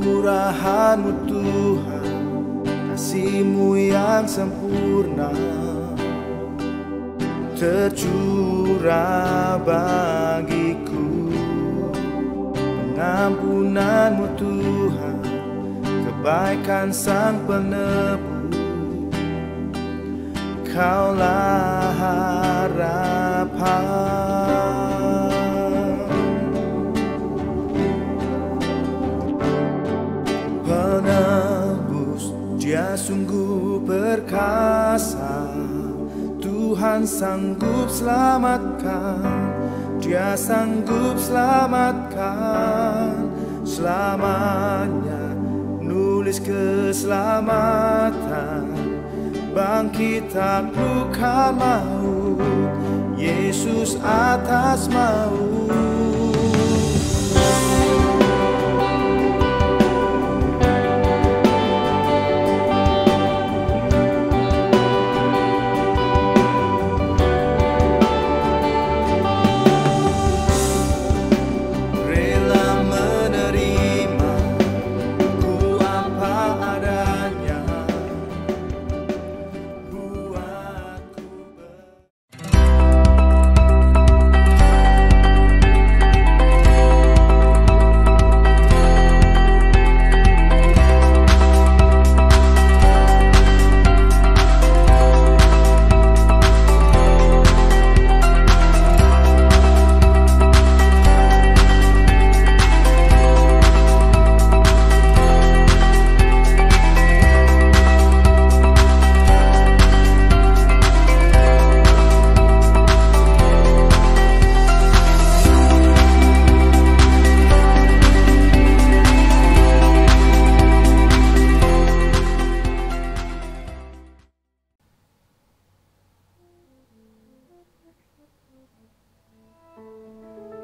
Kemurahan-Mu Tuhan, kasih-Mu yang sempurna tercurah bagiku. Pengampunan-Mu Tuhan, kebaikan Sang Penebus, Kaulah harapan. Penebus, Dia sungguh perkasa, Tuhan sanggup selamatkan, Dia sanggup selamatkan selamanya. Nulis keselamatan, bangkit taklukkan maut, Yesus atas maut.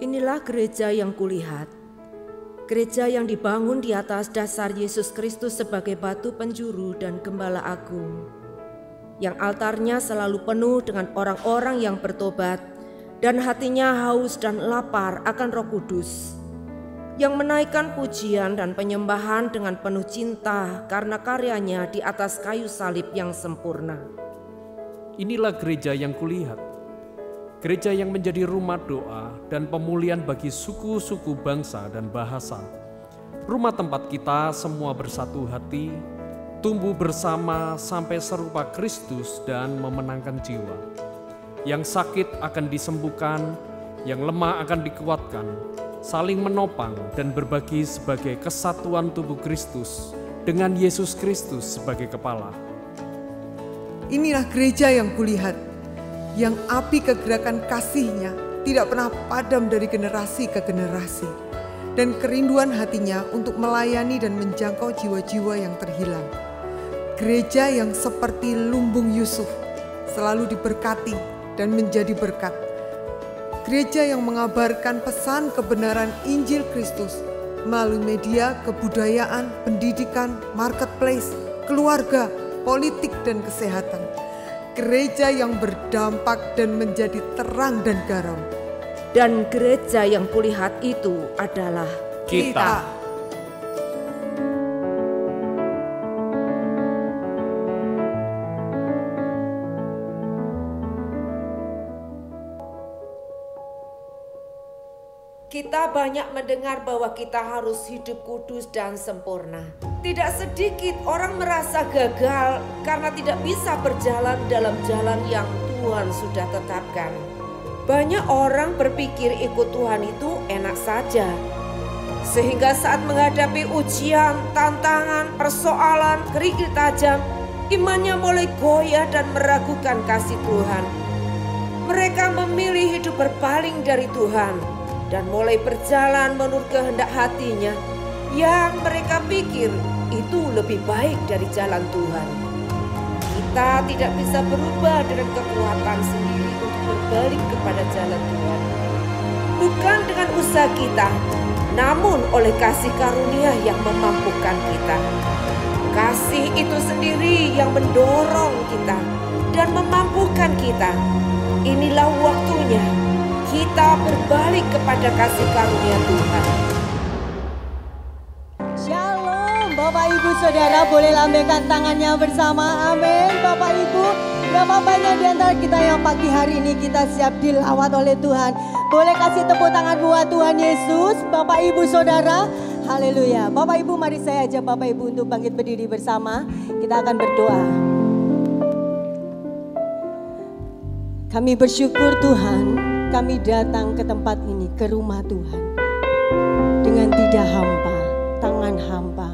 Inilah gereja yang kulihat, gereja yang dibangun di atas dasar Yesus Kristus sebagai batu penjuru dan gembala agung, yang altarnya selalu penuh dengan orang-orang yang bertobat dan hatinya haus dan lapar akan Roh Kudus, yang menaikkan pujian dan penyembahan dengan penuh cinta karena karyanya di atas kayu salib yang sempurna. Inilah gereja yang kulihat, gereja yang menjadi rumah doa dan pemulihan bagi suku-suku bangsa dan bahasa. Rumah tempat kita semua bersatu hati, tumbuh bersama sampai serupa Kristus dan memenangkan jiwa. Yang sakit akan disembuhkan, yang lemah akan dikuatkan, saling menopang dan berbagi sebagai kesatuan tubuh Kristus dengan Yesus Kristus sebagai kepala. Inilah gereja yang kulihat, yang api kegerakan kasih-Nya tidak pernah padam dari generasi ke generasi, dan kerinduan hatinya untuk melayani dan menjangkau jiwa-jiwa yang terhilang. Gereja yang seperti lumbung Yusuf, selalu diberkati dan menjadi berkat. Gereja yang mengabarkan pesan kebenaran Injil Kristus melalui media, kebudayaan, pendidikan, marketplace, keluarga, politik, dan kesehatan. Gereja yang berdampak dan menjadi terang dan garam. Dan gereja yang kulihat itu adalah Kita. Kita banyak mendengar bahwa kita harus hidup kudus dan sempurna. Tidak sedikit orang merasa gagal karena tidak bisa berjalan dalam jalan yang Tuhan sudah tetapkan. Banyak orang berpikir ikut Tuhan itu enak saja. Sehingga saat menghadapi ujian, tantangan, persoalan, kerikil tajam, imannya mulai goyah dan meragukan kasih Tuhan. Mereka memilih hidup berpaling dari Tuhan dan mulai berjalan menurut kehendak hatinya yang mereka pikir itu lebih baik dari jalan Tuhan. Kita tidak bisa berubah dengan kekuatan sendiri untuk berbalik kepada jalan Tuhan. Bukan dengan usaha kita, namun oleh kasih karunia yang memampukan kita. Kasih itu sendiri yang mendorong kita dan memampukan kita. Inilah waktunya kita berbalik kepada kasih karunia Tuhan. Shalom. Bapak Ibu Saudara boleh lambaikan tangannya bersama, amin. Bapak Ibu, berapa banyak di antara kita yang pagi hari ini kita siap dilawat oleh Tuhan. Boleh kasih tepuk tangan buat Tuhan Yesus, Bapak Ibu Saudara. Haleluya. Bapak Ibu, mari saya ajak Bapak Ibu untuk bangkit berdiri bersama. Kita akan berdoa. Kami bersyukur Tuhan, kami datang ke tempat ini, ke rumah Tuhan. Dengan tidak hampa, tangan hampa.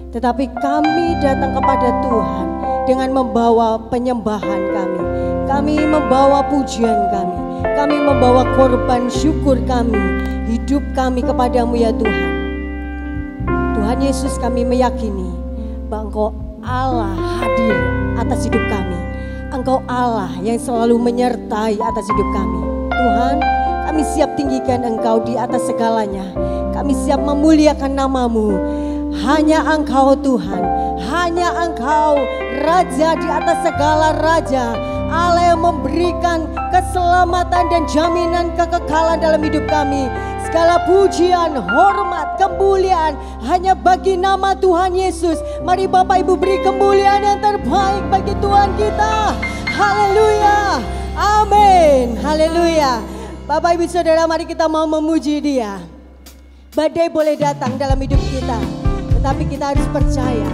Tetapi kami datang kepada Tuhan dengan membawa penyembahan kami. Kami membawa pujian kami. Kami membawa korban syukur kami. Hidup kami kepadamu ya Tuhan. Tuhan Yesus, kami meyakini bahwa Engkau Allah hadir atas hidup kami. Engkau Allah yang selalu menyertai atas hidup kami. Tuhan, kami siap tinggikan Engkau di atas segalanya. Kami siap memuliakan nama-Mu. Hanya Engkau Tuhan, hanya Engkau Raja di atas segala raja. Allah yang memberikan keselamatan dan jaminan kekekalan dalam hidup kami. Segala pujian, hormat, kemuliaan hanya bagi nama Tuhan Yesus. Mari Bapak Ibu beri kemuliaan yang terbaik bagi Tuhan kita. Haleluya, amin, haleluya. Bapak Ibu Saudara, mari kita mau memuji Dia. Badai boleh datang dalam hidup kita, tetapi kita harus percaya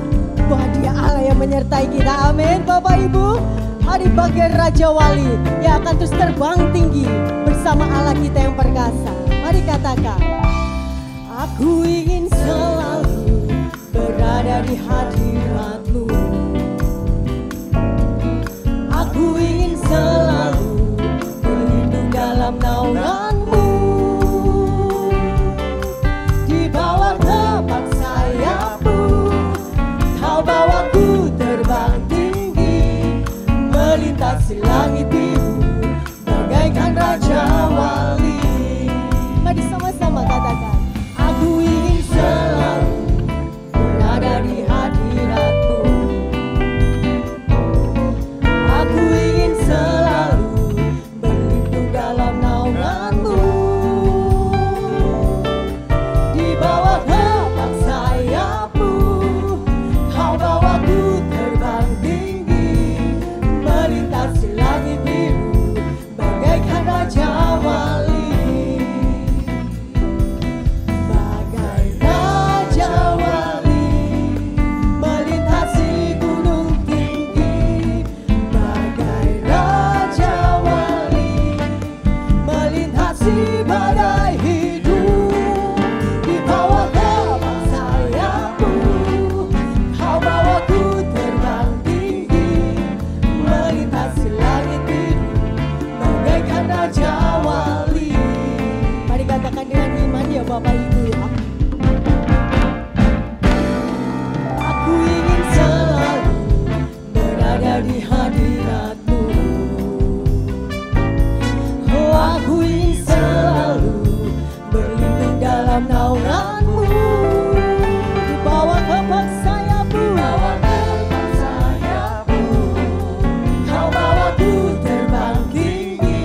bahwa Dia Allah yang menyertai kita. Amin Bapak Ibu. Mari bagai Raja Wali yang akan terus terbang tinggi bersama Allah kita yang perkasa. Mari katakan, aku ingin selalu berada di hadirat-Mu. Aku ingin selalu berlindung dalam naungan-Mu. Di bawah telapak sayap-Mu, Kau bawaku terbang tinggi, melintasi langit biru bagaikan Raja Wali. Mari sama-sama katakan, aku ingin selalu berada di hadirat-Mu. Aku ingin selalu berlindung dalam naungan-Mu. Di bawah telapak sayap-Mu, Kau bawaku terbang tinggi, melintasi langit biru bagaikan Raja Wali. Bagai Raja Wali melintasi gunung tinggi. Bagai Raja Wali melintasi badai hidup. Di bawah telapak sayap-Mu, Kau bawaku terbang tinggi, melintasi langit biru bagaikan Raja Wali. Mari katakan dengan iman ya Bapak Ibu ya. Aku ingin selalu berada di hadirat-Mu. Oh, aku ingin selalu berlindung dalam naungan-Mu. Di bawah telapak sayap-Mu, Kau bawaku terbang tinggi,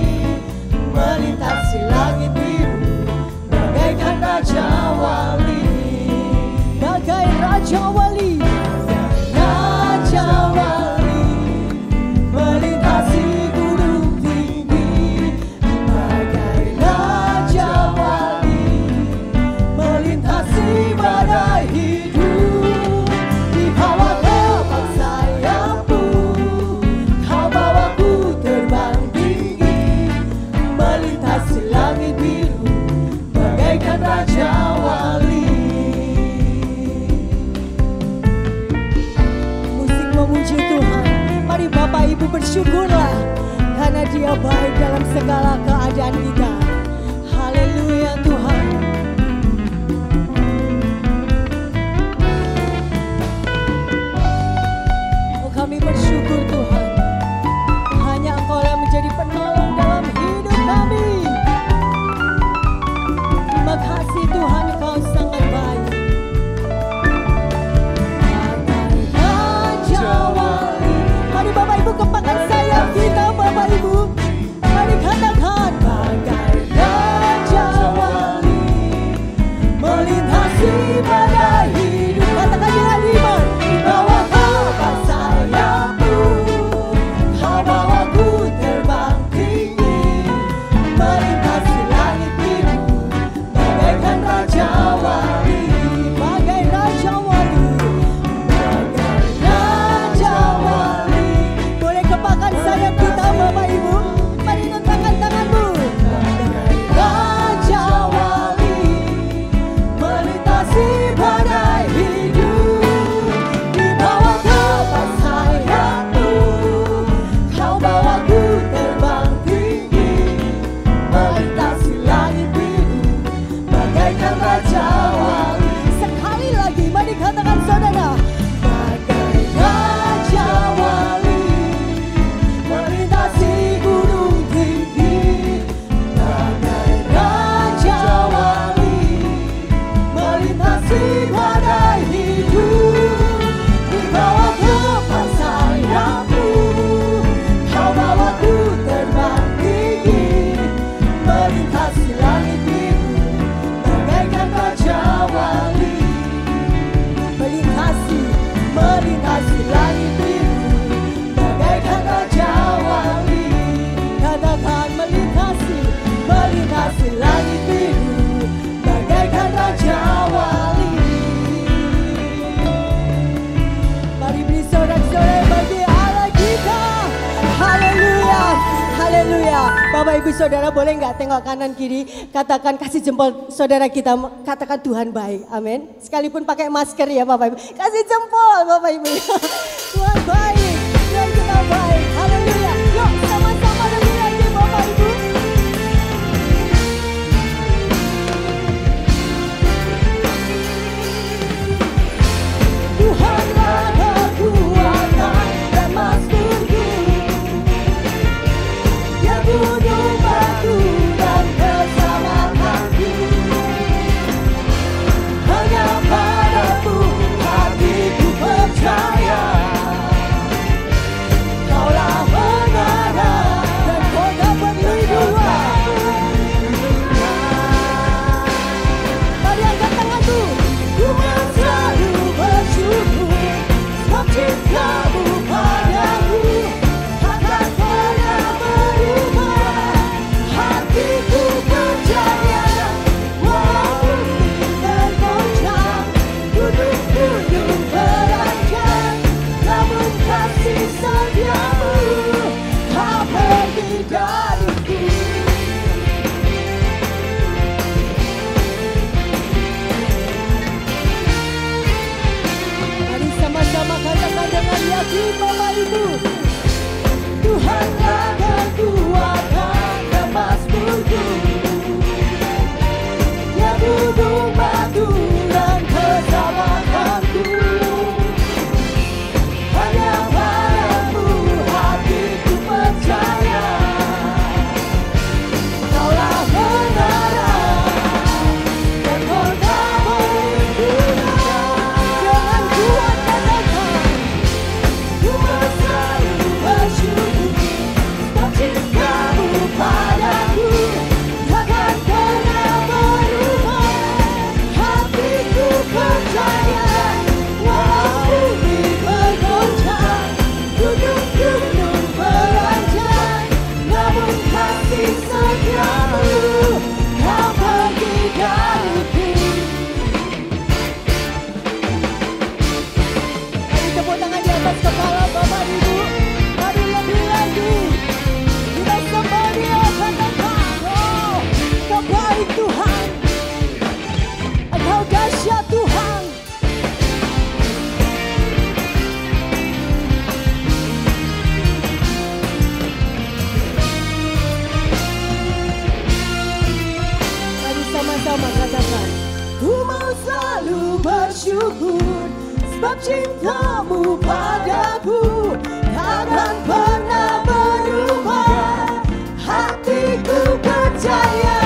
melintasi langit biru bagaikan Raja Wali. Bagai Raja Wali, Raja Wali melintasi gunung tinggi. Bagai Raja Wali melintasi badai hidup. Di bawah telapak sayap-Mu, Kau bawaku terbang tinggi, melintasi langit biru bagaikan Raja Wali. Musik memuji Tuhan. Mari Bapak Ibu bersyukurlah karena Dia baik dalam segala keadaan kita. Haleluya Tuhan. Oh, kami bersyukur Tuhan. Hanya Engkau yang menjadi penolong dalam hidup kami. Terima kasih Tuhan, Engkau sangat baik. Bagai Raja Wali. Mari Bapak Ibu kepangkan sayap kita Bapak Ibu. Mari katakan, bagai kembali, katakan saudara. Bagai raja wali melintasi gunung tinggi, bagai raja wali melintasi badai hidup. Di bawah kepak sayapmu kau bawaku terbang tinggi, melintasi langit biru bagaikan raja wali. Melintasi langit biru bagaikan raja wali. Katakan melintasi langit biru bagaikan raja wali. Mari beri sorak-sorai bagi Allah kita. Haleluya, haleluya. Bapak ibu saudara boleh nggak tengok kanan kiri, katakan, kasih jempol saudara kita, katakan Tuhan baik, amin. Sekalipun pakai masker ya Bapak ibu, kasih jempol Bapak ibu. Tuhan baik, Tuhan kita baik, haleluya. Yuk sama-sama lebih lagi Bapak ibu. Tuhanlah kekuatan dan maskurku, Dia gunung batu dan keselamatanku. Hanya padamu hatiku percaya, Kaulah menara dan kota perlindungan. Mari angkat tanganku. Ku mau selalu bersyukur sebab cintamu padaku takkan pernah berubah. Hatiku percaya walau bumi bergoncang, gunung-gunung beranjak, namun kasih setiamu tak pergi dariku. Mari sama-sama katakan dengan yakin Bapak Ibu. Tuhanlah kekuatan dan maskurku, Dia gunung batu dan keselamatanku. Hanya padamu hatiku percaya, Kaulah menara dan kota perlindungan. Jangan kuat katakan, ku mau selalu bersyukur sebab cintamu padaku takkan pernah berubah. Hatiku percaya walau bumi bergoncang, gunung-gunung beranjak, namun kasih setiamu tak pergi dariku. Mari tepuk tangan di atas kepala Bapak Ibu. Mari lebih lagi kita sembah Dia, katakan, oh Kau baik Tuhan, Engkau dahsyat Tuhan. Mari sama-sama katakan, ku mau selalu bersyukur sebab cintamu padaku takkan pernah berubah. Hatiku percaya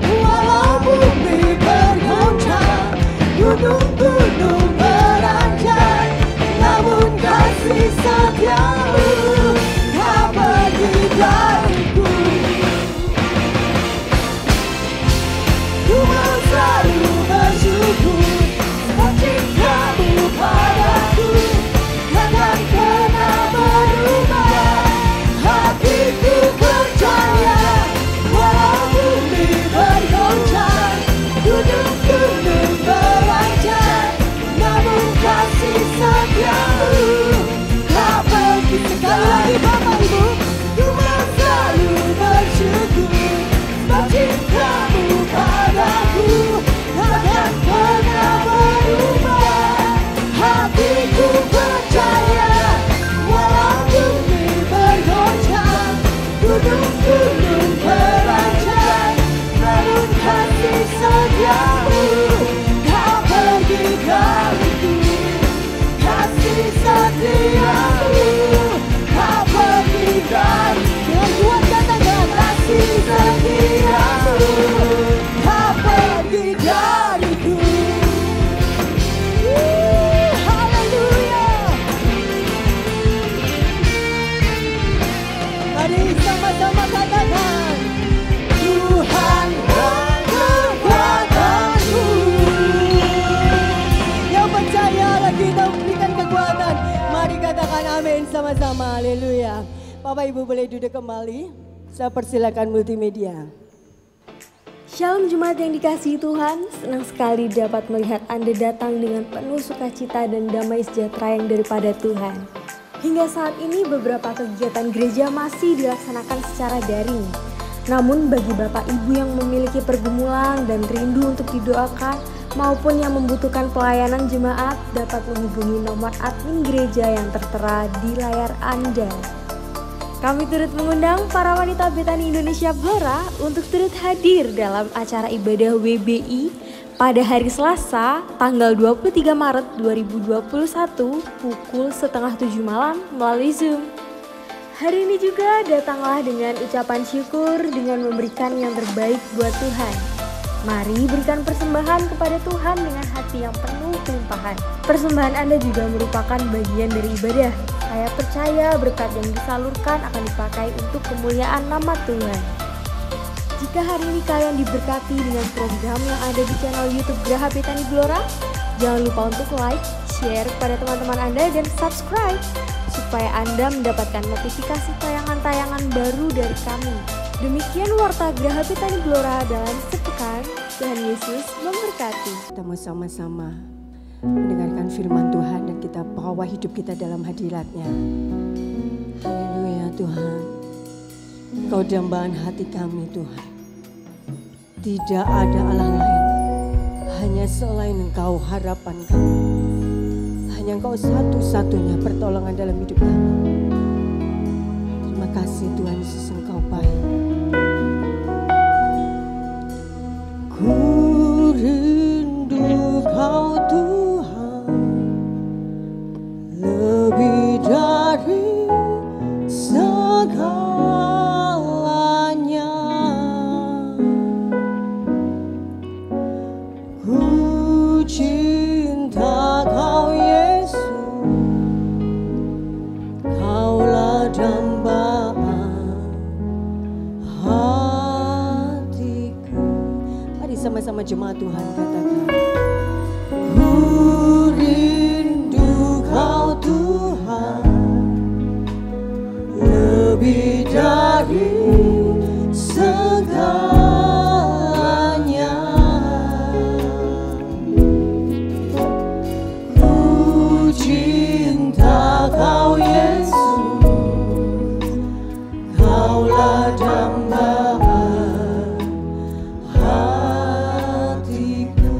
walau bumi bergoncang, gunung-gunung beranjak, namun kasih setiamu tak pergi dariku. Ku mau selalu bersyukur sebab cintamu padaku takkan pernah berubah. Hatiku percaya walau bumi Amin sama-sama, haleluya. Bapak Ibu boleh duduk kembali. Saya persilakan multimedia. Shalom Jemaat yang dikasihi Tuhan, senang sekali dapat melihat Anda datang dengan penuh sukacita dan damai sejahtera yang daripada Tuhan. Hingga saat ini beberapa kegiatan gereja masih dilaksanakan secara daring. Namun bagi Bapak Ibu yang memiliki pergumulan dan rindu untuk didoakan maupun yang membutuhkan pelayanan jemaat dapat menghubungi nomor admin gereja yang tertera di layar Anda. Kami turut mengundang para wanita Betani Indonesia Blora untuk turut hadir dalam acara ibadah WBI pada hari Selasa tanggal 23 Maret 2021 pukul 6:30 malam melalui Zoom. Hari ini juga datanglah dengan ucapan syukur dengan memberikan yang terbaik buat Tuhan. Mari berikan persembahan kepada Tuhan dengan hati yang penuh kelimpahan. Persembahan Anda juga merupakan bagian dari ibadah. Saya percaya berkat yang disalurkan akan dipakai untuk kemuliaan nama Tuhan. Jika hari ini kalian diberkati dengan program yang ada di channel YouTube Geraha Betani Blora, jangan lupa untuk like, share kepada teman-teman Anda dan subscribe supaya Anda mendapatkan notifikasi tayangan-tayangan baru dari kami. Demikian warta Geraha Betani Blora dalam sepekan. Tuhan Yesus memberkati. Kita mau sama-sama mendengarkan firman Tuhan dan kita bawa hidup kita dalam hadirat-Nya. Haleluya Tuhan. Kau dambaan hati kami Tuhan. Tidak ada Allah lain. Hanya selain Engkau harapan kami. Hanya Engkau satu-satunya pertolongan dalam hidup kami. Terima kasih Tuhan Yesus, Engkau baik. Ku rindu Kau Tuhan lebih dari segalanya. Ku cinta Kau Yesus, Kaulah dambaan hatiku. Mari sama-sama jemaat Tuhan katakan. Ku rindu Kau Tuhan lebih dari segalanya. Ku cinta Kau Yesus, Kaulah dambaan hatiku.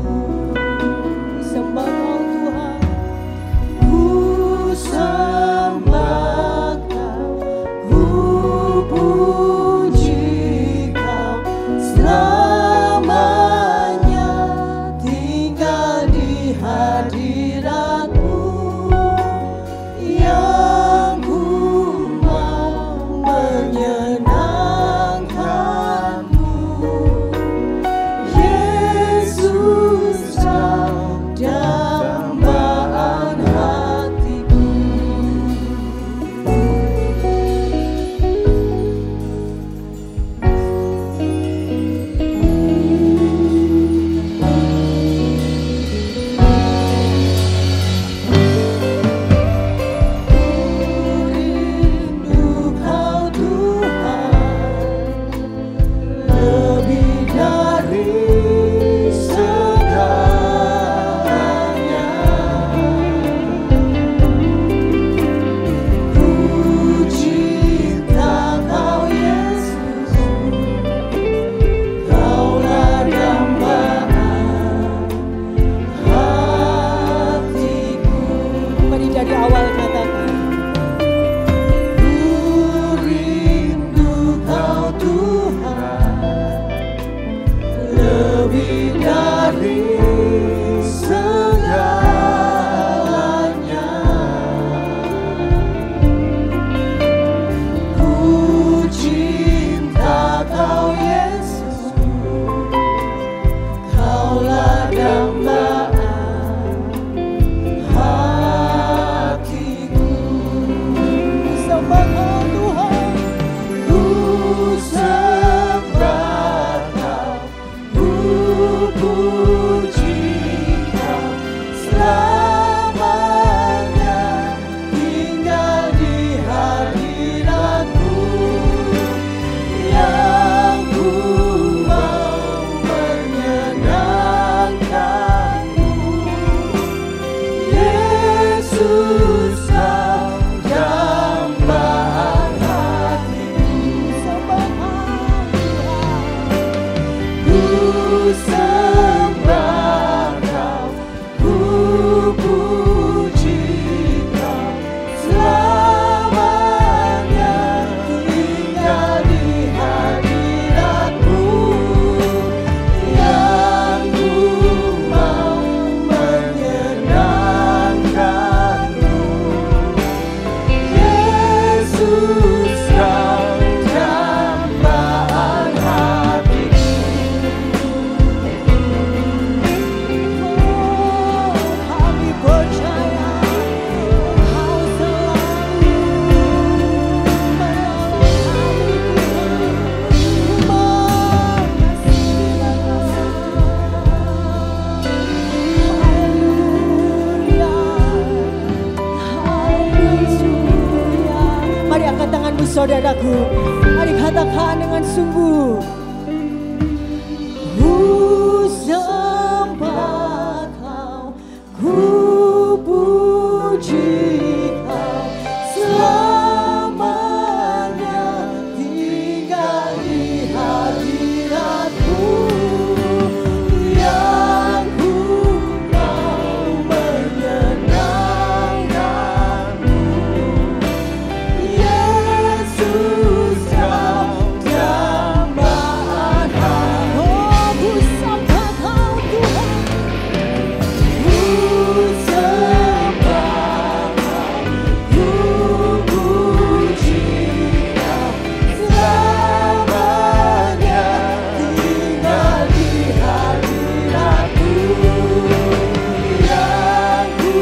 Yesus kau dambaan hatiku, ku sembah kau, ku puji kau, selamanya tinggal di hadiratmu, yang ku mau menyenangkanmu. Yesus kau dambaan hatiku. Kami percaya Engkau selalu menolong kami, mengasihi Haleluya. Mari angkat tanganmu saudaraku, mari katakan dengan sungguh. Ku sembah kau, ku puji kau, selamanya tinggal di hadiratmu, yang ku mau menyenangkanmu. Yesus kau dambaan hatiku. Oh, ku sembah kau Tuhan, Ku sembah kau, ku puji kau, selamanya tinggal di hadiratmu, yang ku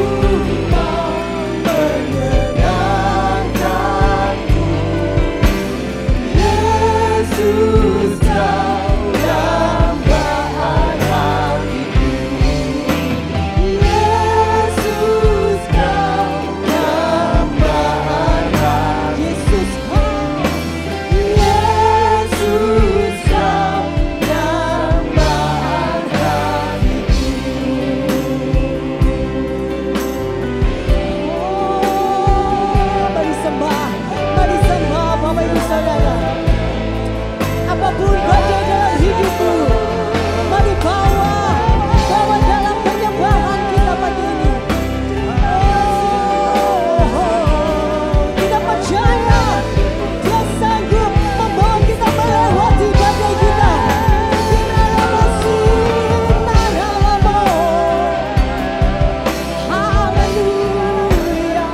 mau menyenangkanmu. Yesus kau dambaan hatiku. Yesus kau dambaan hatiku. Yesus kau, Yesus kau dambaan hatiku. mari sembah Bapak Ibu Saudara. Apapun badai dalam hidupmu, mari bawa dalam penyembahan kita pagi ini. Kita percaya Dia sanggup membawa kita melewati badai kita. Haleluya.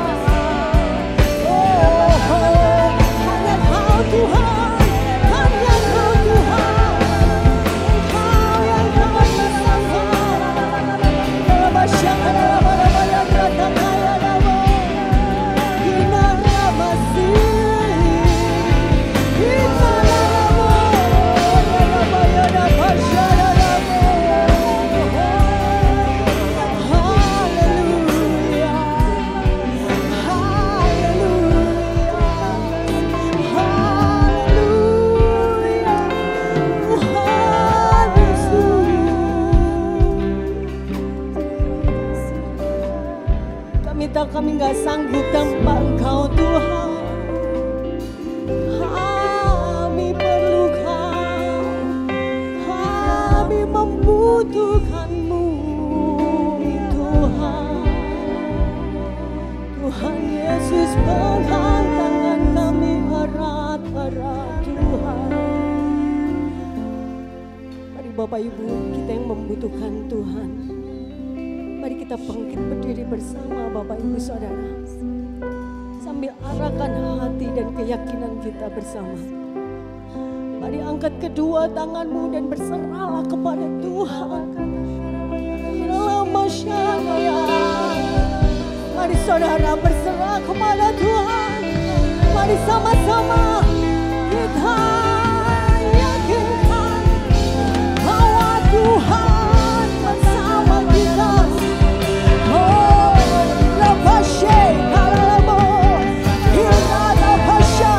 Hanya Kau Tuhan, hanya Kau Tuhan, Engkau yang dapat bersama. Dalam masyarakat, dalam kata kaya nama, Ina masih, Ina nama, nama yana masyarakat nama. Haleluya, kami tahu kami nggak sanggup tanpa Engkau Tuhan. Kami perlu Kau, kami membutuhkan-Mu Tuhan. Tuhan Yesus, pegang tangan kami erat-erat Tuhan. Mari Bapak Ibu, kita yang membutuhkan Tuhan, mari kita bangkit berdiri bersama Bapak Ibu Saudara, sambil arahkan hati dan keyakinan kita bersama. Mari angkat kedua tanganmu dan berserahlah kepada Tuhan. Mari saudara berserah kepada Tuhan. Mari sama-sama kita yakinkan bahwa Tuhan bersama kita. Oh, lepashe kalamo, kita lepashe,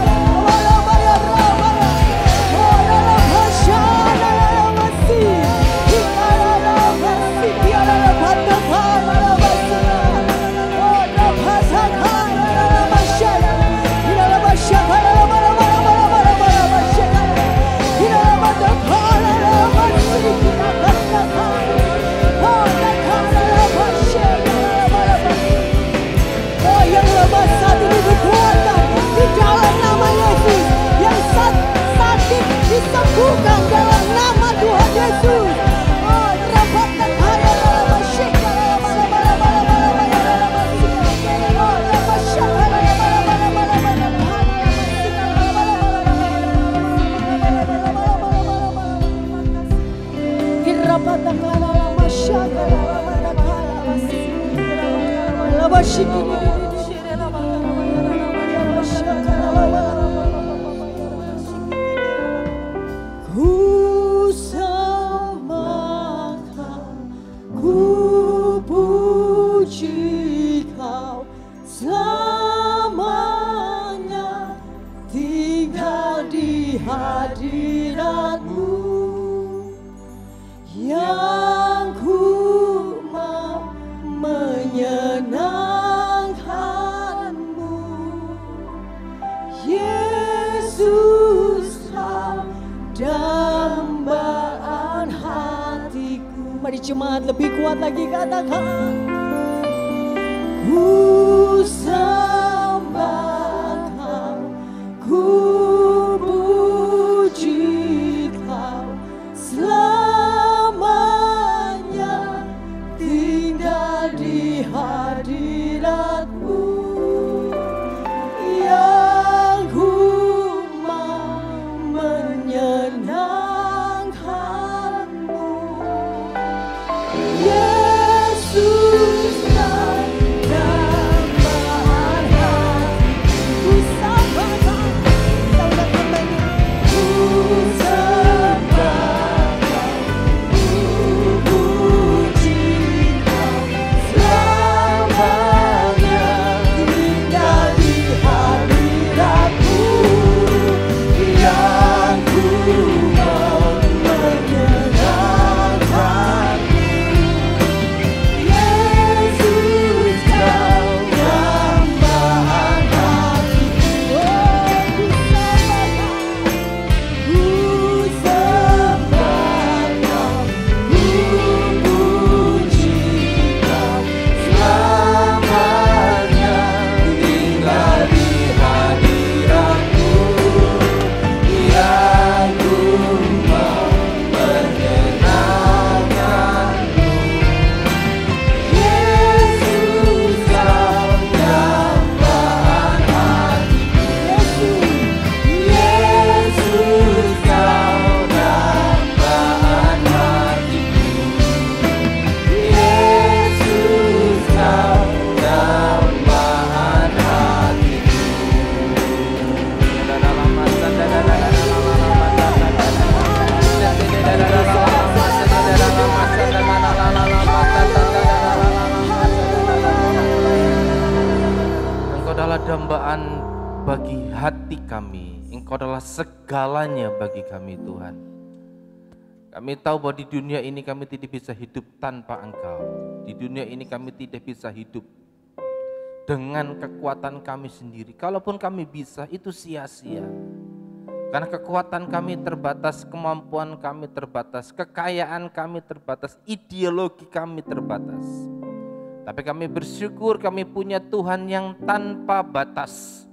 Ku sembah Kau, ku puji Kau, selamanya tinggal di hadirat-Mu, yang ku mau menyenangkan-Mu. Yesus, Kau dambaan hatiku. Mari jemaat lebih kuat lagi katakan, ku sembah Kau, ku puji Kau, selamanya tinggal di hadirat-Mu, yang ku mau menyenangkan-Mu. Yesus, Kau dambaan hatiku. Ku sembah Kau, sembah kembali. Ku sembah Kau, ku puji Kau, selamanya tinggal di hadirat-Mu, yang ku mau menyenangkan-Mu. Yesus, Kau dambaan hatiku. Ku sembah Kau, ku puji Kau, selamanya tinggal di hadirat-Mu, yang ku mau menyenangkan-Mu. Yesus, Kau dambaan hatiku. Yesus, Kau dambaan hatiku. Yesus, Kau dambaan hatiku. Engkau adalah dambaan bagi hati kami. Engkau adalah segalanya bagi kami, Tuhan. Kami tahu bahwa di dunia ini kami tidak bisa hidup tanpa Engkau. Di dunia ini kami tidak bisa hidup dengan kekuatan kami sendiri. Kalaupun kami bisa, itu sia-sia. Karena kekuatan kami terbatas, kemampuan kami terbatas, kekayaan kami terbatas, ideologi kami terbatas. Tapi kami bersyukur kami punya Tuhan yang tanpa batas.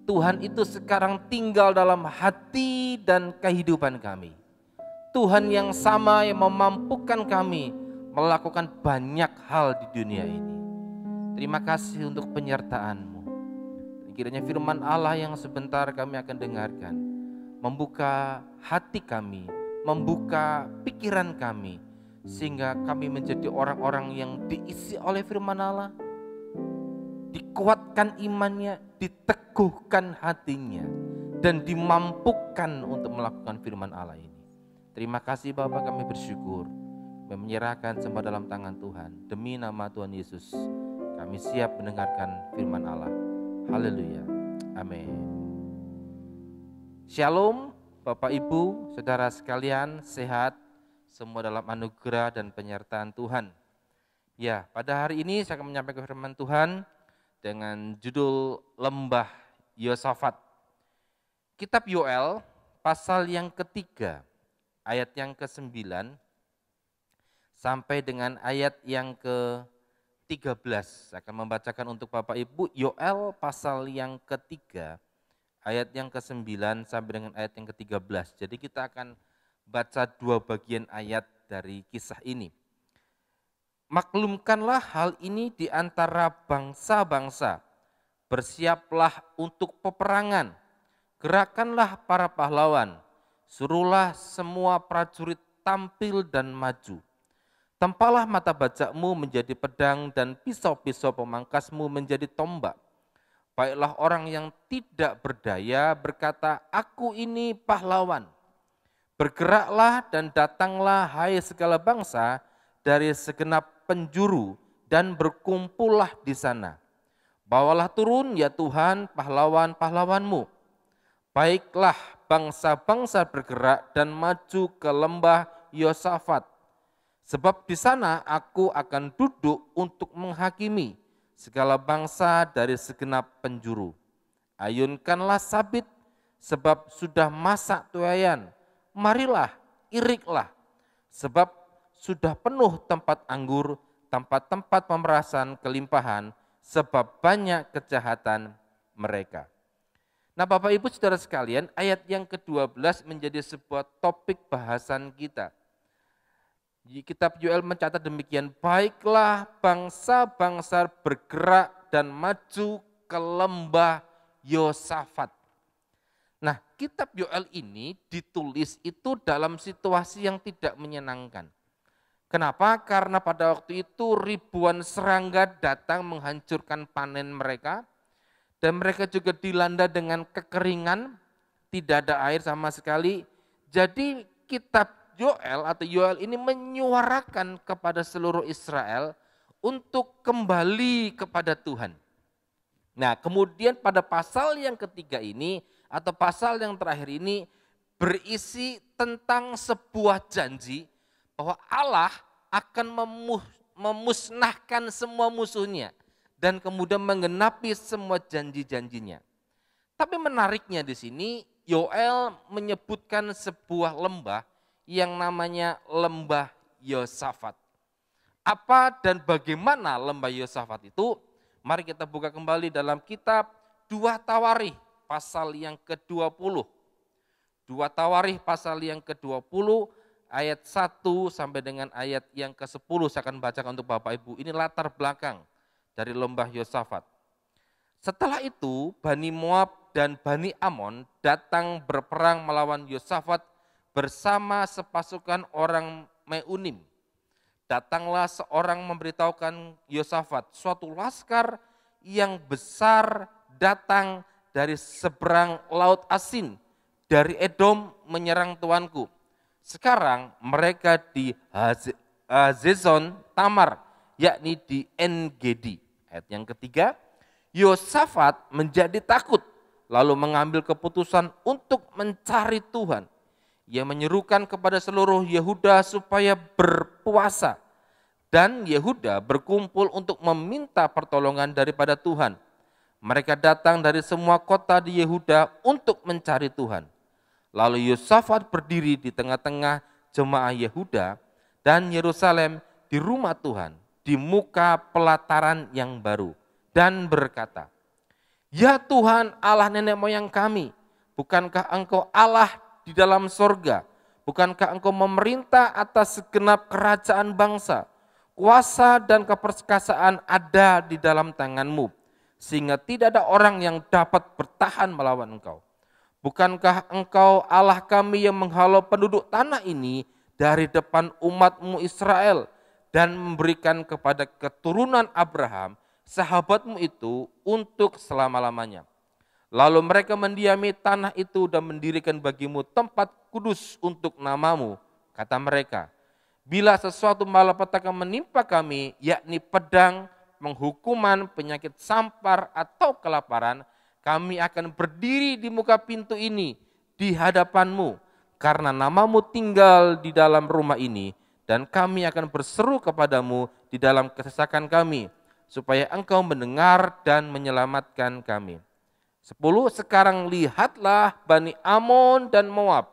Tuhan itu sekarang tinggal dalam hati dan kehidupan kami. Tuhan yang sama yang memampukan kami melakukan banyak hal di dunia ini. Terima kasih untuk penyertaan-Mu. Kiranya firman Allah yang sebentar kami akan dengarkan membuka hati kami, membuka pikiran kami, sehingga kami menjadi orang-orang yang diisi oleh firman Allah, dikuatkan imannya, diteguhkan hatinya, dan dimampukan untuk melakukan firman Allah ini. Terima kasih Bapa, kami bersyukur, kami menyerahkan semua dalam tangan Tuhan. Demi nama Tuhan Yesus, kami siap mendengarkan firman Allah. Haleluya, amin. Shalom Bapak Ibu, Saudara sekalian, sehat semua dalam anugerah dan penyertaan Tuhan. Ya, pada hari ini saya akan menyampaikan firman Tuhan dengan judul Lembah Yosafat. Kitab Yoel pasal yang ketiga, ayat yang ke-9 sampai dengan ayat yang ke-13. Saya akan membacakan untuk Bapak Ibu Yoel pasal yang ketiga, ayat yang ke-9 sampai dengan ayat yang ke-13. Jadi kita akan baca dua bagian ayat dari kisah ini. Maklumkanlah hal ini di antara bangsa-bangsa. Bersiaplah untuk peperangan. Gerakanlah para pahlawan. Suruhlah semua prajurit tampil dan maju. Tempalah mata bajakmu menjadi pedang dan pisau-pisau pemangkasmu menjadi tombak. Baiklah orang yang tidak berdaya berkata, aku ini pahlawan. Bergeraklah dan datanglah hai segala bangsa dari segenap penjuru dan berkumpullah di sana. Bawalah turun ya Tuhan pahlawan-pahlawanmu. Baiklah bangsa-bangsa bergerak dan maju ke lembah Yosafat. Sebab di sana aku akan duduk untuk menghakimi segala bangsa dari segenap penjuru. Ayunkanlah sabit, sebab sudah masa tuaian. Marilah, iriklah, sebab sudah penuh tempat anggur, tempat-tempat pemerasan kelimpahan, sebab banyak kejahatan mereka. Nah Bapak Ibu Saudara sekalian, ayat yang ke-12 menjadi sebuah topik bahasan kita. Di kitab Yoel mencatat demikian, baiklah bangsa-bangsa bergerak dan maju ke lembah Yosafat. Nah kitab Yoel ini ditulis itu dalam situasi yang tidak menyenangkan. Kenapa? Karena pada waktu itu ribuan serangga datang menghancurkan panen mereka. Dan mereka juga dilanda dengan kekeringan, tidak ada air sama sekali. Jadi kitab Yoel ini menyuarakan kepada seluruh Israel untuk kembali kepada Tuhan. Nah kemudian pada pasal yang ketiga ini atau pasal yang terakhir ini berisi tentang sebuah janji bahwa Allah akan memusnahkan semua musuhnya dan kemudian menggenapi semua janji-janjinya. Tapi menariknya di sini Yoel menyebutkan sebuah lembah yang namanya lembah Yosafat. Apa dan bagaimana lembah Yosafat itu? Mari kita buka kembali dalam kitab 2 Tawarikh pasal yang ke-20. 2 Tawarikh pasal yang ke-20 ayat 1 sampai dengan ayat yang ke-10 saya akan bacakan untuk Bapak Ibu. Ini latar belakang dari lembah Yosafat. Setelah itu Bani Moab dan Bani Amon datang berperang melawan Yosafat bersama sepasukan orang Meunim. Datanglah seorang memberitahukan Yosafat, suatu laskar yang besar datang dari seberang laut Asin, dari Edom menyerang tuanku. Sekarang mereka di Hazezon Tamar, yakni di En-Gedi. Ayat yang ketiga, Yosafat menjadi takut, lalu mengambil keputusan untuk mencari Tuhan. Ia menyerukan kepada seluruh Yehuda supaya berpuasa. Dan Yehuda berkumpul untuk meminta pertolongan daripada Tuhan. Mereka datang dari semua kota di Yehuda untuk mencari Tuhan. Lalu Yosafat berdiri di tengah-tengah jemaah Yehuda dan Yerusalem di rumah Tuhan, di muka pelataran yang baru. Dan berkata, ya Tuhan Allah nenek moyang kami, bukankah engkau Allah di dalam sorga? Bukankah engkau memerintah atas segenap kerajaan bangsa? Kuasa dan keperkasaan ada di dalam tanganmu, sehingga tidak ada orang yang dapat bertahan melawan engkau. Bukankah engkau Allah kami yang menghalau penduduk tanah ini dari depan umatmu Israel dan memberikan kepada keturunan Abraham, sahabatmu itu, untuk selama-lamanya. Lalu mereka mendiami tanah itu dan mendirikan bagimu tempat kudus untuk namamu. Kata mereka, bila sesuatu malapetaka menimpa kami, yakni pedang, penghukuman, penyakit sampar atau kelaparan, kami akan berdiri di muka pintu ini di hadapanmu, karena namamu tinggal di dalam rumah ini, dan kami akan berseru kepadamu di dalam kesesakan kami, supaya engkau mendengar dan menyelamatkan kami. 10. Sekarang lihatlah Bani Amon dan Moab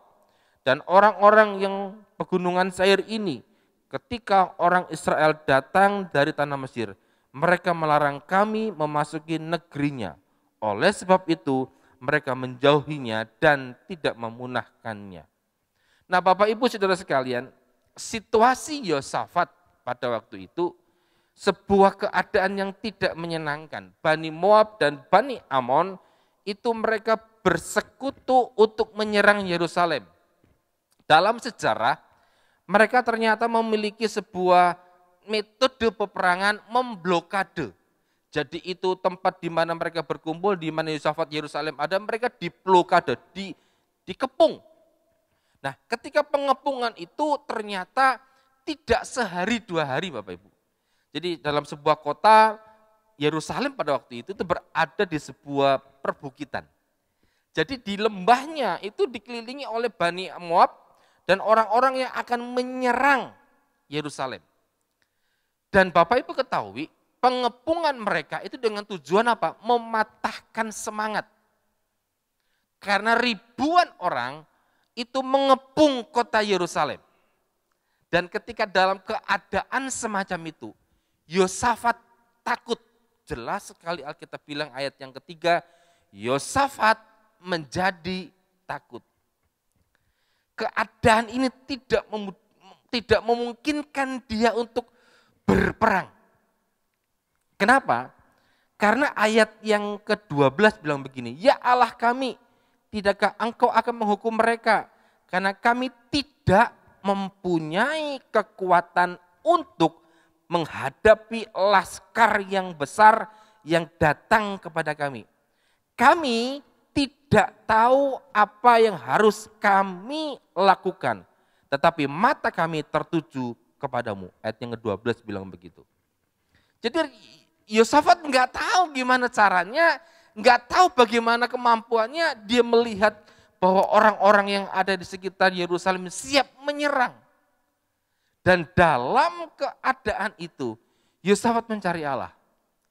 dan orang-orang yang pegunungan Seir ini, ketika orang Israel datang dari tanah Mesir, mereka melarang kami memasuki negerinya. Oleh sebab itu mereka menjauhinya dan tidak memunahkannya. Nah Bapak Ibu Saudara sekalian, situasi Yosafat pada waktu itu sebuah keadaan yang tidak menyenangkan. Bani Moab dan Bani Amon itu mereka bersekutu untuk menyerang Yerusalem. Dalam sejarah mereka ternyata memiliki sebuah metode peperangan memblokade. Jadi itu tempat di mana mereka berkumpul, di mana Yosafat Yerusalem ada, mereka diblokade, dikepung. Nah, ketika pengepungan itu ternyata tidak sehari 2 hari Bapak Ibu. Jadi dalam sebuah kota, Yerusalem pada waktu itu berada di sebuah perbukitan. Jadi di lembahnya itu dikelilingi oleh Bani Moab dan orang-orang yang akan menyerang Yerusalem. Dan Bapak Ibu ketahui, pengepungan mereka itu dengan tujuan apa? Mematahkan semangat. Karena ribuan orang itu mengepung kota Yerusalem. Dan ketika dalam keadaan semacam itu, Yosafat takut. Jelas sekali Alkitab bilang ayat yang ketiga, Yosafat menjadi takut. Keadaan ini tidak memungkinkan dia untuk berperang. Kenapa? Karena ayat yang ke-12 bilang begini, ya Allah kami, tidakkah engkau akan menghukum mereka? Karena kami tidak mempunyai kekuatan untuk menghadapi laskar yang besar yang datang kepada kami. Kami tidak tahu apa yang harus kami lakukan, tetapi mata kami tertuju kepadamu. Ayat yang ke-12 bilang begitu. Jadi Yosafat nggak tahu gimana caranya, nggak tahu bagaimana kemampuannya, dia melihat bahwa orang-orang yang ada di sekitar Yerusalem siap menyerang. Dan dalam keadaan itu, Yosafat mencari Allah.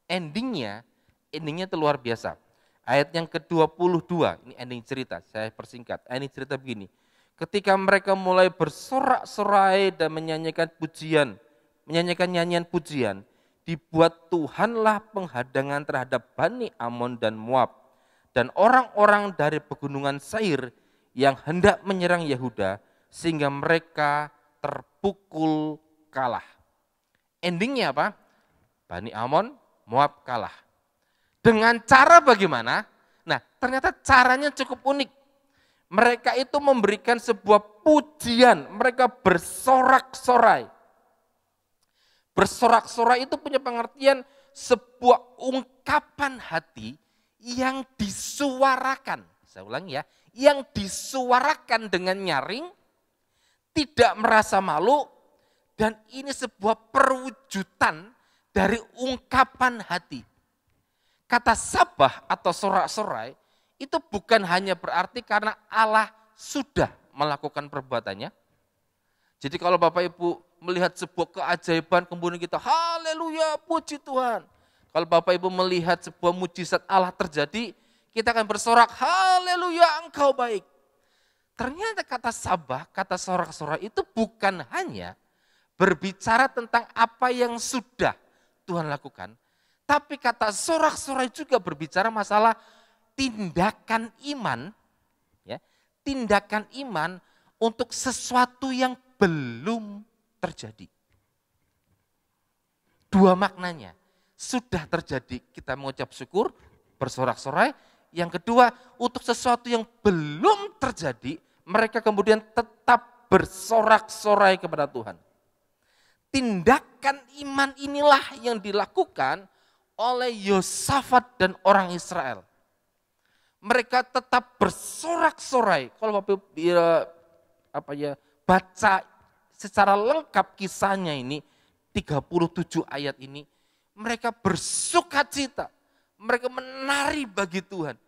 Endingnya itu luar biasa. Ayat yang ke-22, ini ending cerita, saya persingkat. Ini cerita begini, ketika mereka mulai bersorak-sorai dan menyanyikan nyanyian pujian, dibuat Tuhanlah penghadangan terhadap Bani Amon dan Moab, dan orang-orang dari pegunungan Seir yang hendak menyerang Yehuda, sehingga mereka terpukul kalah. Endingnya apa? Bani Amon, Moab kalah. Dengan cara bagaimana? Nah, ternyata caranya cukup unik. Mereka itu memberikan sebuah pujian, mereka bersorak-sorai. Bersorak-sorai itu punya pengertian sebuah ungkapan hati yang disuarakan. Saya ulangi ya, yang disuarakan dengan nyaring, tidak merasa malu, dan ini sebuah perwujudan dari ungkapan hati. Kata sabah atau sorak-sorai itu bukan hanya berarti karena Allah sudah melakukan perbuatannya. Jadi kalau Bapak Ibu melihat sebuah keajaiban kemudian kita haleluya puji Tuhan. Kalau Bapak Ibu melihat sebuah mujizat Allah terjadi, kita akan bersorak haleluya engkau baik. Ternyata kata sabah, kata sorak-sorai itu bukan hanya berbicara tentang apa yang sudah Tuhan lakukan, tapi kata sorak-sorai juga berbicara masalah tindakan iman, ya, tindakan iman untuk sesuatu yang belum terjadi. Dua maknanya, sudah terjadi kita mengucap syukur, bersorak-sorai. Yang kedua, untuk sesuatu yang belum terjadi, mereka kemudian tetap bersorak-sorai kepada Tuhan. Tindakan iman inilah yang dilakukan oleh Yosafat dan orang Israel. Mereka tetap bersorak-sorai. Kalau Bapak baca secara lengkap kisahnya ini, 37 ayat ini, mereka bersukacita, mereka menari bagi Tuhan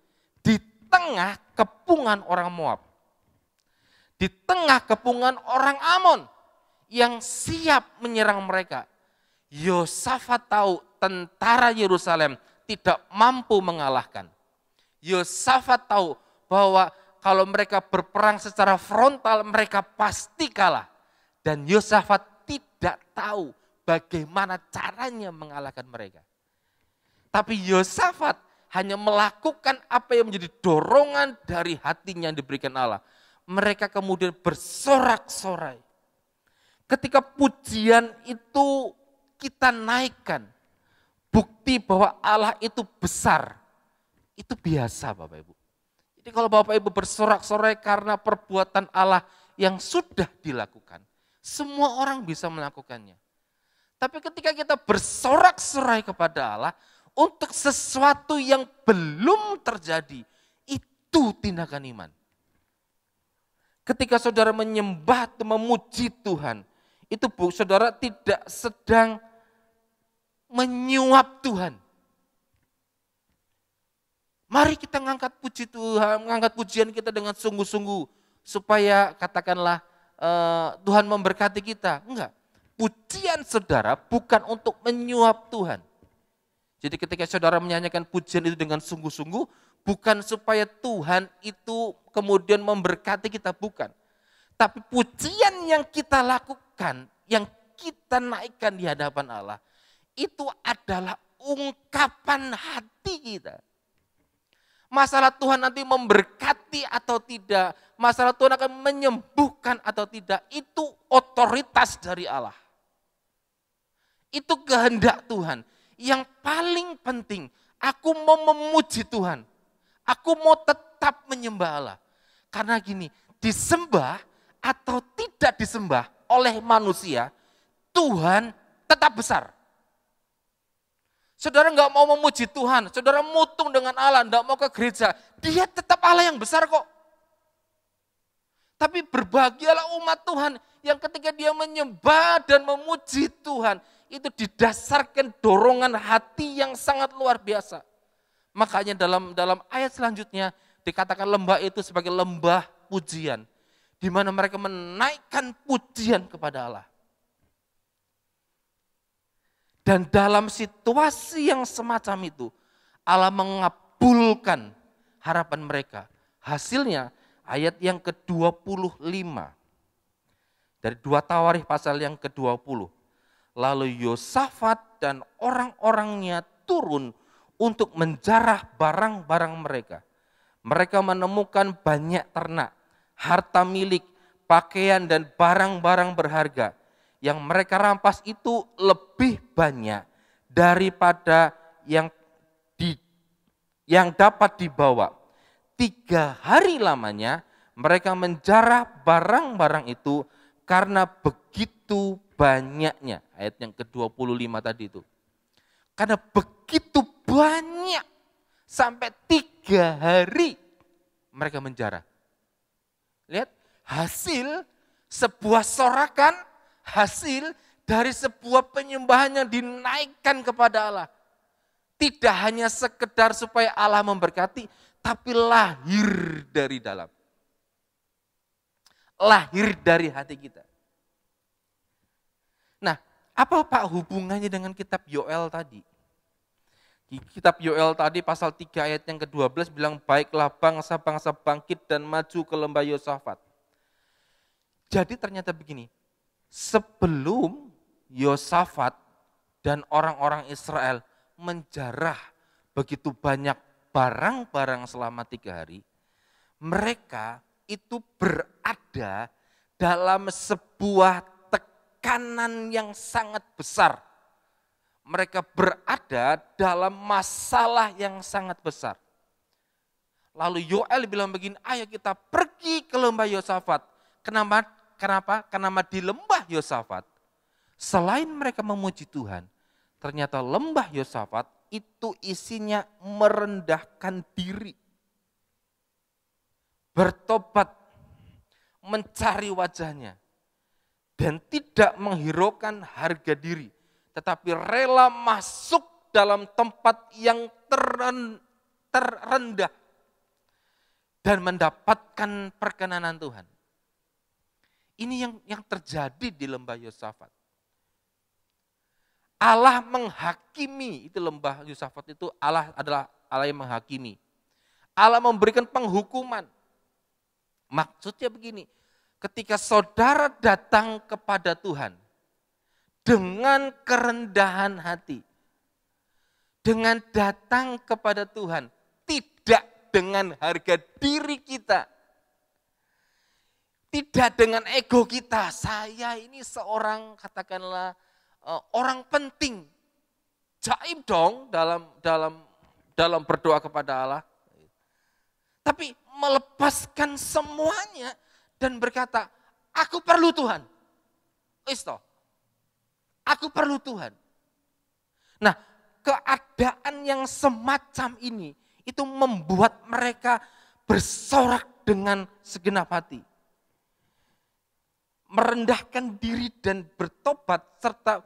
di tengah kepungan orang Moab, di tengah kepungan orang Amon yang siap menyerang mereka. Yosafat tahu tentara Yerusalem tidak mampu mengalahkan. Yosafat tahu bahwa kalau mereka berperang secara frontal mereka pasti kalah. Dan Yosafat tidak tahu bagaimana caranya mengalahkan mereka. Tapi Yosafat hanya melakukan apa yang menjadi dorongan dari hatinya yang diberikan Allah. Mereka kemudian bersorak-sorai. Ketika pujian itu kita naikkan, bukti bahwa Allah itu besar, itu biasa Bapak Ibu. Jadi kalau Bapak Ibu bersorak-sorai karena perbuatan Allah yang sudah dilakukan, semua orang bisa melakukannya. Tapi ketika kita bersorak-sorai kepada Allah untuk sesuatu yang belum terjadi, itu tindakan iman. Ketika saudara menyembah atau memuji Tuhan, itu saudara tidak sedang menyuap Tuhan. Mari kita ngangkat puji Tuhan, mengangkat pujian kita dengan sungguh-sungguh supaya katakanlah Tuhan memberkati kita. Enggak. Pujian saudara bukan untuk menyuap Tuhan. Jadi ketika saudara menyanyikan pujian itu dengan sungguh-sungguh, bukan supaya Tuhan itu kemudian memberkati kita, bukan. Tapi pujian yang kita lakukan, yang kita naikkan di hadapan Allah, itu adalah ungkapan hati kita. Masalah Tuhan nanti memberkati atau tidak, masalah Tuhan akan menyembuhkan atau tidak, itu otoritas dari Allah. Itu kehendak Tuhan. Yang paling penting, aku mau memuji Tuhan. Aku mau tetap menyembah Allah. Karena gini, disembah atau tidak disembah oleh manusia, Tuhan tetap besar. Saudara nggak mau memuji Tuhan, saudara mutung dengan Allah, nggak mau ke gereja, dia tetap Allah yang besar kok. Tapi berbahagialah umat Tuhan yang ketika dia menyembah dan memuji Tuhan, itu didasarkan dorongan hati yang sangat luar biasa. Makanya dalam ayat selanjutnya dikatakan lembah itu sebagai lembah pujian, di mana mereka menaikkan pujian kepada Allah. Dan dalam situasi yang semacam itu, Allah mengabulkan harapan mereka. Hasilnya ayat yang ke-25 dari 2 Tawarikh pasal yang ke-20. Lalu Yosafat dan orang-orangnya turun untuk menjarah barang-barang mereka. Mereka menemukan banyak ternak, harta milik, pakaian dan barang-barang berharga. Yang mereka rampas itu lebih banyak daripada yang dapat dibawa. 3 hari lamanya mereka menjarah barang-barang itu karena begitu banyaknya. Ayat yang ke-25 tadi itu. Karena begitu banyak, sampai 3 hari mereka menjarah. Lihat, hasil sebuah sorakan, hasil dari sebuah penyembahan yang dinaikkan kepada Allah. Tidak hanya sekedar supaya Allah memberkati, tapi lahir dari dalam. Lahir dari hati kita. Nah, apa Pak hubungannya dengan kitab Yoel tadi? Di kitab Yoel tadi pasal 3 ayat yang ke-12 bilang, baiklah bangsa-bangsa bangkit dan maju ke lembah Yosafat. Jadi ternyata begini, sebelum Yosafat dan orang-orang Israel menjarah begitu banyak barang-barang selama 3 hari, mereka itu berada dalam sebuah tekanan yang sangat besar. Mereka berada dalam masalah yang sangat besar. Lalu Yoel bilang begini, ayo kita pergi ke lembah Yosafat. Kenapa? Karena di lembah Yosafat, selain mereka memuji Tuhan, ternyata lembah Yosafat itu isinya merendahkan diri. Bertobat, mencari wajahnya, dan tidak menghiraukan harga diri, tetapi rela masuk dalam tempat yang terendah dan mendapatkan perkenanan Tuhan. Ini yang terjadi di lembah Yosafat. Allah menghakimi, itu lembah Yosafat itu Allah adalah Allah yang menghakimi. Allah memberikan penghukuman. Maksudnya begini, ketika saudara datang kepada Tuhan dengan kerendahan hati, dengan datang kepada Tuhan, tidak dengan harga diri kita, tidak dengan ego kita, saya ini seorang katakanlah orang penting, jaim dong dalam berdoa kepada Allah. Tapi melepaskan semuanya dan berkata, aku perlu Tuhan. Isto. Aku perlu Tuhan. Nah, keadaan yang semacam ini itu membuat mereka bersorak dengan segenap hati. Merendahkan diri dan bertobat serta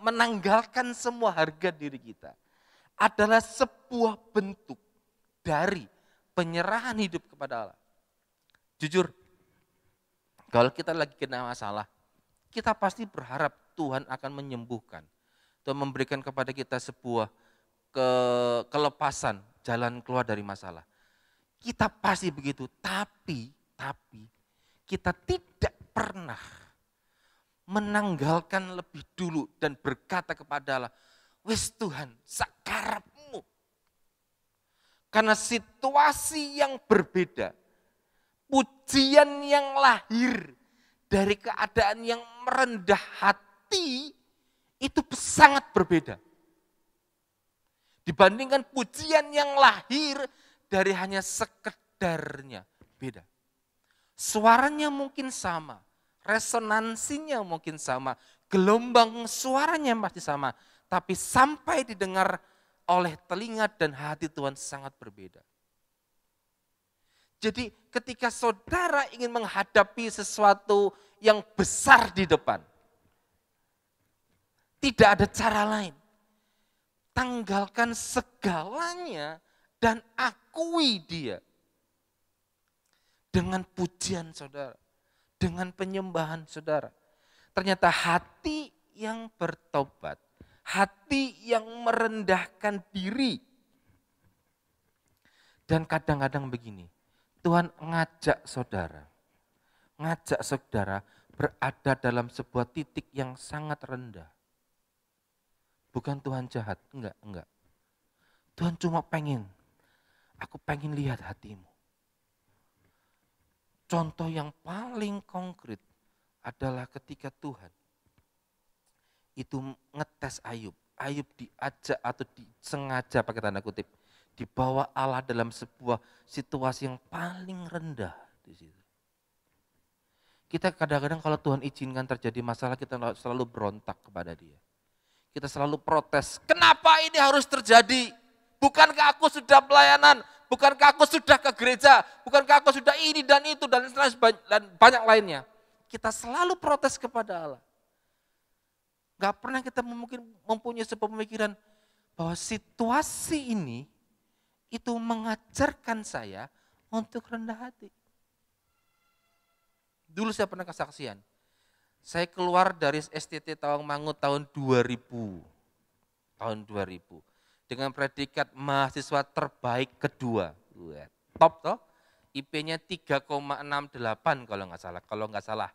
menanggalkan semua harga diri kita adalah sebuah bentuk dari penyerahan hidup kepada Allah. Jujur, kalau kita lagi kena masalah, kita pasti berharap Tuhan akan menyembuhkan atau memberikan kepada kita sebuah kelepasan, jalan keluar dari masalah. Kita pasti begitu, tapi kita tidak pernah menanggalkan lebih dulu dan berkata kepada Allah, wis Tuhan, sakarepmu. Karena situasi yang berbeda, pujian yang lahir dari keadaan yang merendah hati itu sangat berbeda. Dibandingkan pujian yang lahir dari hanya sekedarnya, beda. Suaranya mungkin sama, resonansinya mungkin sama, gelombang suaranya masih sama, tapi sampai didengar oleh telinga dan hati Tuhan sangat berbeda. Jadi ketika saudara ingin menghadapi sesuatu yang besar di depan, tidak ada cara lain. Tanggalkan segalanya dan akui dia. Dengan pujian saudara, dengan penyembahan saudara. Ternyata hati yang bertobat, hati yang merendahkan diri. Dan kadang-kadang begini, Tuhan ngajak saudara berada dalam sebuah titik yang sangat rendah. Bukan Tuhan jahat, enggak. Tuhan cuma aku pengen lihat hatimu. Contoh yang paling konkret adalah ketika Tuhan itu ngetes Ayub. Ayub diajak atau disengaja pakai tanda kutip, dibawa Allah dalam sebuah situasi yang paling rendah di situ. Kita kadang-kadang kalau Tuhan izinkan terjadi masalah, kita selalu berontak kepada Dia. Kita selalu protes, kenapa ini harus terjadi? Bukankah aku sudah pelayanan? Bukankah aku sudah ke gereja? Bukankah aku sudah ini dan itu dan banyak lainnya? Kita selalu protes kepada Allah. Gak pernah kita mungkin mempunyai sebuah pemikiran bahwa situasi ini itu mengajarkan saya untuk rendah hati. Dulu saya pernah kesaksian. Saya keluar dari STT Tawangmangu tahun 2000. Dengan predikat mahasiswa terbaik kedua. Top toh. IP-nya 3,68 kalau nggak salah.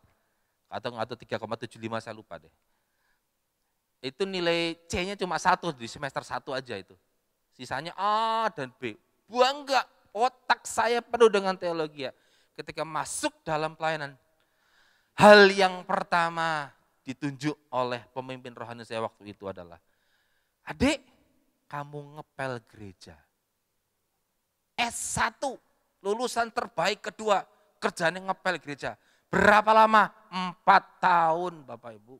Atau 3,75 saya lupa deh. Itu nilai C-nya cuma 1 di semester 1 aja itu. Sisanya A dan B. Enggak, otak saya penuh dengan teologi ya. Ketika masuk dalam pelayanan, hal yang pertama ditunjuk oleh pemimpin rohani saya waktu itu adalah, adik, kamu ngepel gereja. S1, lulusan terbaik kedua, kerjanya ngepel gereja. Berapa lama? 4 tahun Bapak Ibu.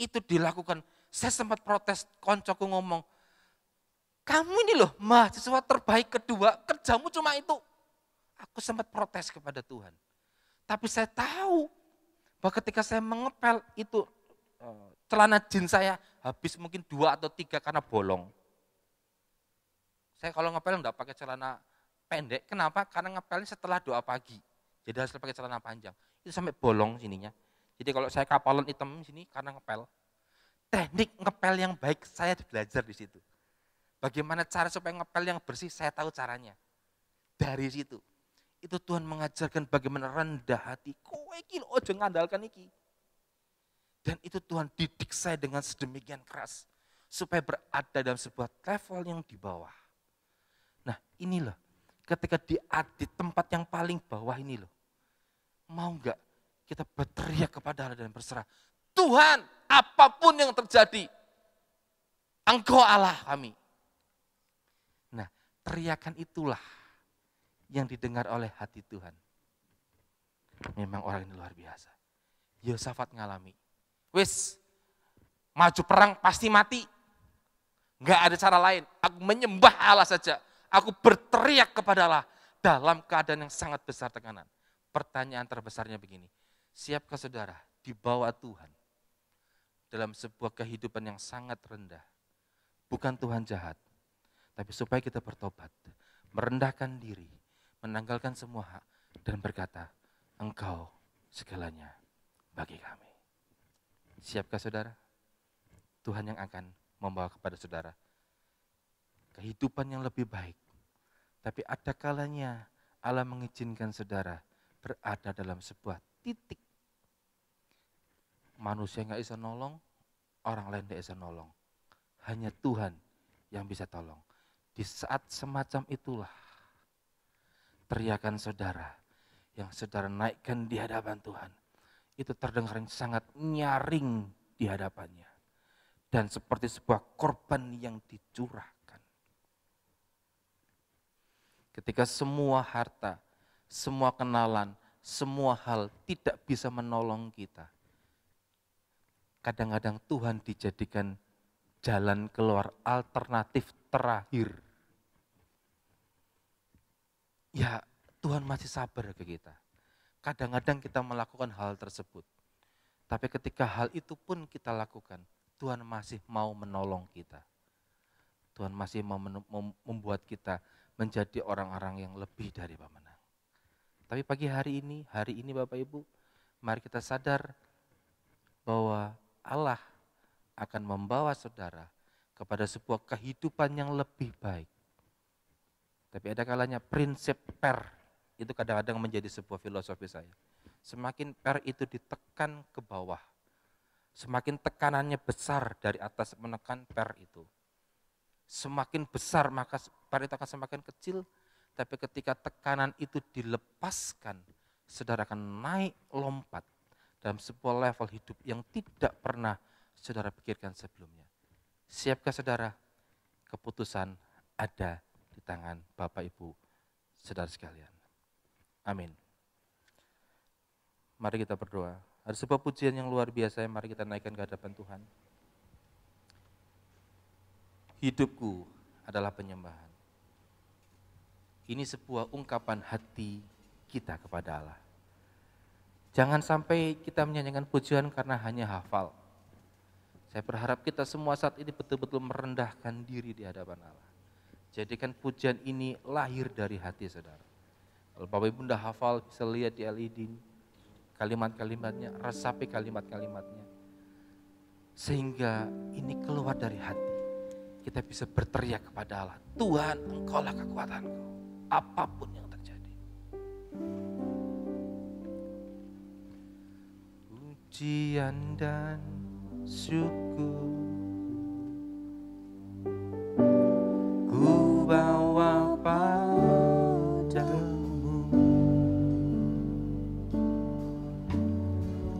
Itu dilakukan. Saya sempat protes, koncoku ngomong, kamu ini loh mahasiswa terbaik kedua, kerjamu cuma itu. Aku sempat protes kepada Tuhan. Tapi saya tahu bahwa ketika saya mengepel itu celana jeans saya habis mungkin 2 atau 3 karena bolong. Saya kalau ngepel enggak pakai celana pendek, kenapa? Karena ngepelnya setelah doa pagi. Jadi harus pakai celana panjang. Itu sampai bolong sininya. Jadi kalau saya kapalan hitam sini karena ngepel. Teknik ngepel yang baik saya belajar di situ. Bagaimana cara supaya ngepel yang bersih, saya tahu caranya. Dari situ. Itu Tuhan mengajarkan bagaimana rendah hati. Kowe iki lho aja ngandalkan iki. Dan itu Tuhan didik saya dengan sedemikian keras. Supaya berada dalam sebuah level yang di bawah. Nah inilah. Ketika di tempat yang paling bawah ini loh. Mau enggak kita berteriak kepada Allah dan berserah. Tuhan, apapun yang terjadi, Engkau Allah kami. Nah, teriakan itulah yang didengar oleh hati Tuhan. Memang orang ini luar biasa. Yosafat ngalami. Wis, maju perang pasti mati. Enggak ada cara lain. Aku menyembah Allah saja. Aku berteriak kepada Allah dalam keadaan yang sangat besar tekanan. Pertanyaan terbesarnya begini, siapkah saudara dibawa Tuhan dalam sebuah kehidupan yang sangat rendah? Bukan Tuhan jahat, tapi supaya kita bertobat, merendahkan diri, menanggalkan semua hak, dan berkata, Engkau segalanya bagi kami. Siapkah saudara? Tuhan yang akan membawa kepada saudara kehidupan yang lebih baik. Tapi ada kalanya Allah mengizinkan saudara berada dalam sebuah titik. Manusia nggak bisa nolong, orang lain nggak bisa nolong. Hanya Tuhan yang bisa tolong. Di saat semacam itulah teriakan saudara yang saudara naikkan di hadapan Tuhan. Itu terdengar yang sangat nyaring di hadapannya. Dan seperti sebuah korban yang dicurahkan. Ketika semua harta, semua kenalan, semua hal tidak bisa menolong kita. Kadang-kadang Tuhan dijadikan jalan keluar alternatif terakhir. Ya, Tuhan masih sabar ke kita. Kadang-kadang kita melakukan hal tersebut. Tapi ketika hal itu pun kita lakukan, Tuhan masih mau menolong kita. Tuhan masih mau membuat kita menjadi orang-orang yang lebih dari pemenang. Tapi pagi hari ini Bapak Ibu, mari kita sadar bahwa Allah akan membawa saudara kepada sebuah kehidupan yang lebih baik. Tapi ada kalanya prinsip per itu kadang-kadang menjadi sebuah filosofi saya. Semakin per itu ditekan ke bawah, semakin tekanannya besar dari atas menekan per itu. Semakin besar maka per itu akan semakin kecil, tapi ketika tekanan itu dilepaskan, saudara akan naik lompat dalam sebuah level hidup yang tidak pernah saudara pikirkan sebelumnya. Siapkah saudara? Keputusan ada di tangan Bapak Ibu, saudara sekalian. Amin. Mari kita berdoa. Ada sebuah pujian yang luar biasa yang mari kita naikkan ke hadapan Tuhan. Hidupku adalah penyembahan. Ini sebuah ungkapan hati kita kepada Allah. Jangan sampai kita menyanyikan pujian karena hanya hafal. Saya berharap kita semua saat ini betul-betul merendahkan diri di hadapan Allah. Jadikan pujian ini lahir dari hati saudara. Kalau Bapak Ibu sudah hafal, bisa lihat di LED kalimat-kalimatnya, resapi kalimat-kalimatnya. Sehingga ini keluar dari hati. Kita bisa berteriak kepada Allah, Tuhan Engkaulah kekuatanku, apapun yang terjadi. Pujian dan syukur ku bawa padamu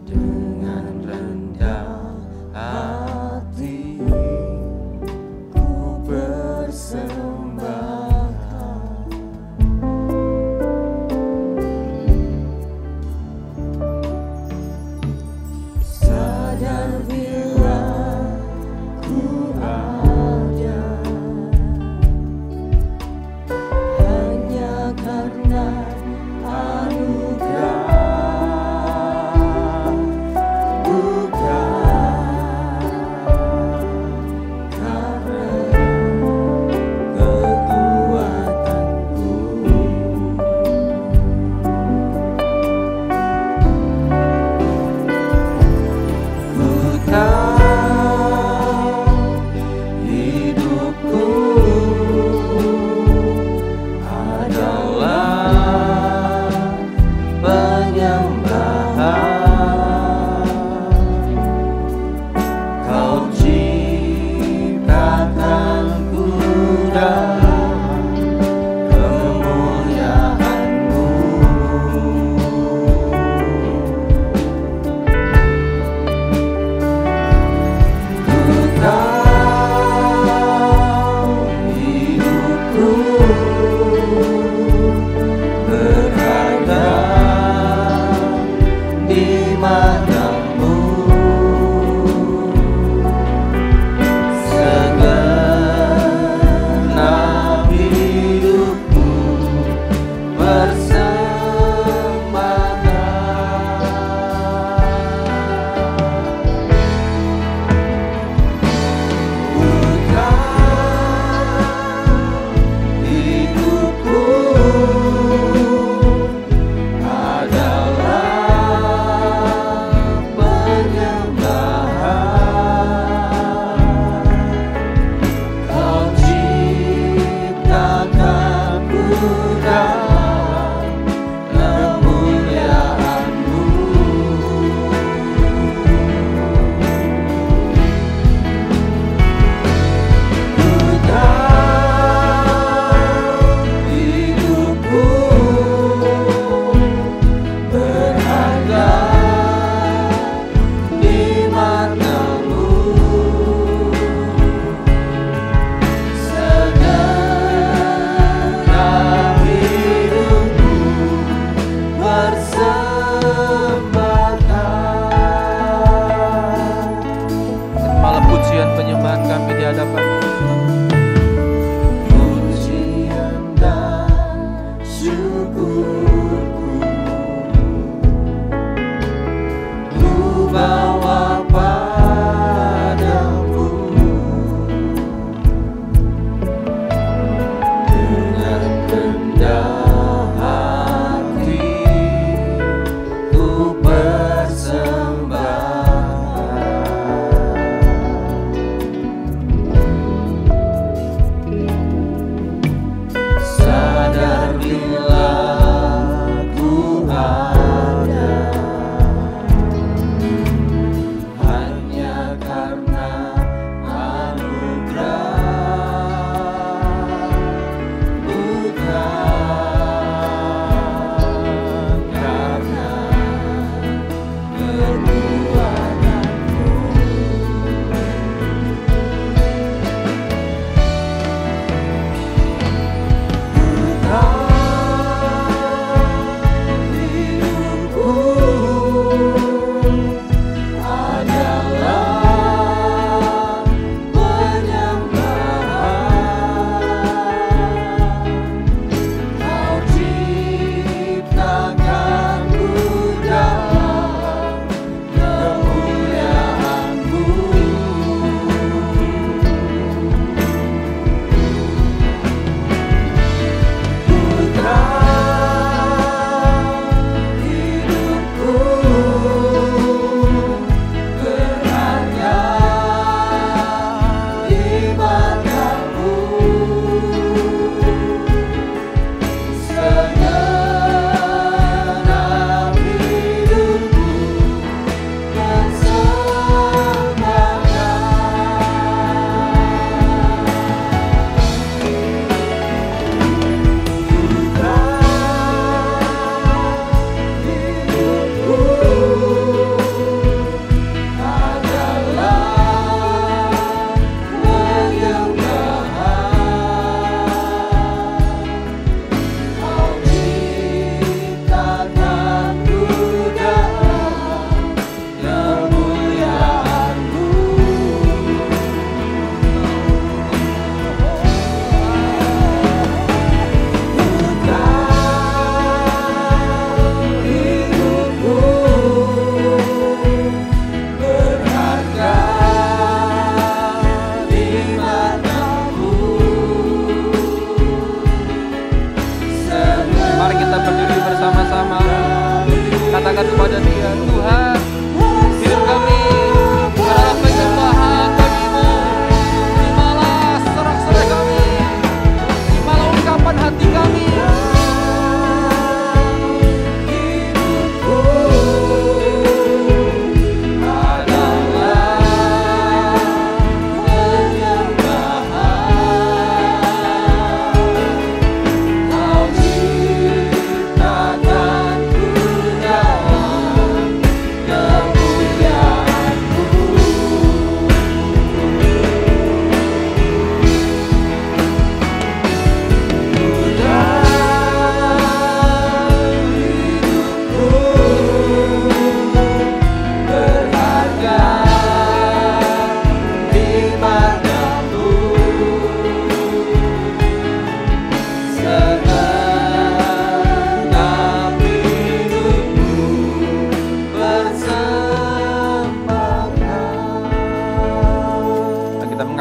dengan rendah hati. Sadar bila ku ada hanya karena anugerah, bukan karena kekuatanku. Ku tahu hidupku adalah penyembahan. Kau ciptakanku dalam kemuliaan-Mu. Ku tahu hidupku berharga di mata-Mu. katakan kepada Dia, Tuhan, hidup kami adalah penyembahan bagi-Mu. Terimalah sorak-sorai kami, terimalah ungkapan hati kami.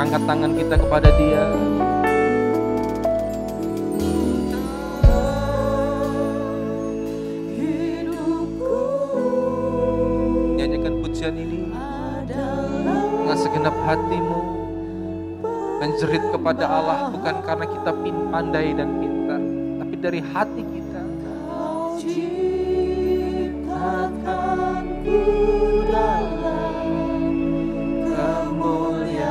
Angkat tangan kita kepada Dia. Nyanyikan pujian ini dengan segenap hatimu. Menjerit kepada Allah bukan karena kita pandai dan pintar, tapi dari hati kita. Ciptakanku dalam kemuliaan-Mu.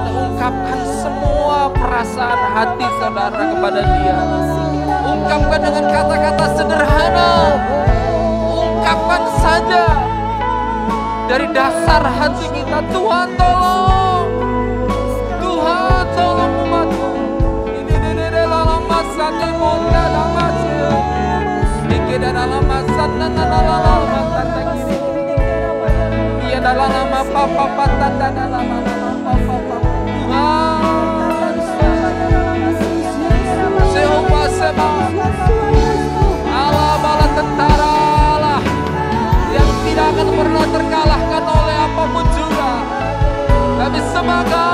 Ungkapkan semua perasaan hati saudara kepada Dia. Ungkapkan dengan kata-kata sederhana. Ungkapkan saja dari dasar hati kita, Tuhan tolong, Tuhan tolong umat-Mu. Jehovah Seba, Allah bala tentara, Allah yang tidak akan pernah terkalahkan oleh apapun juga. Kami semoga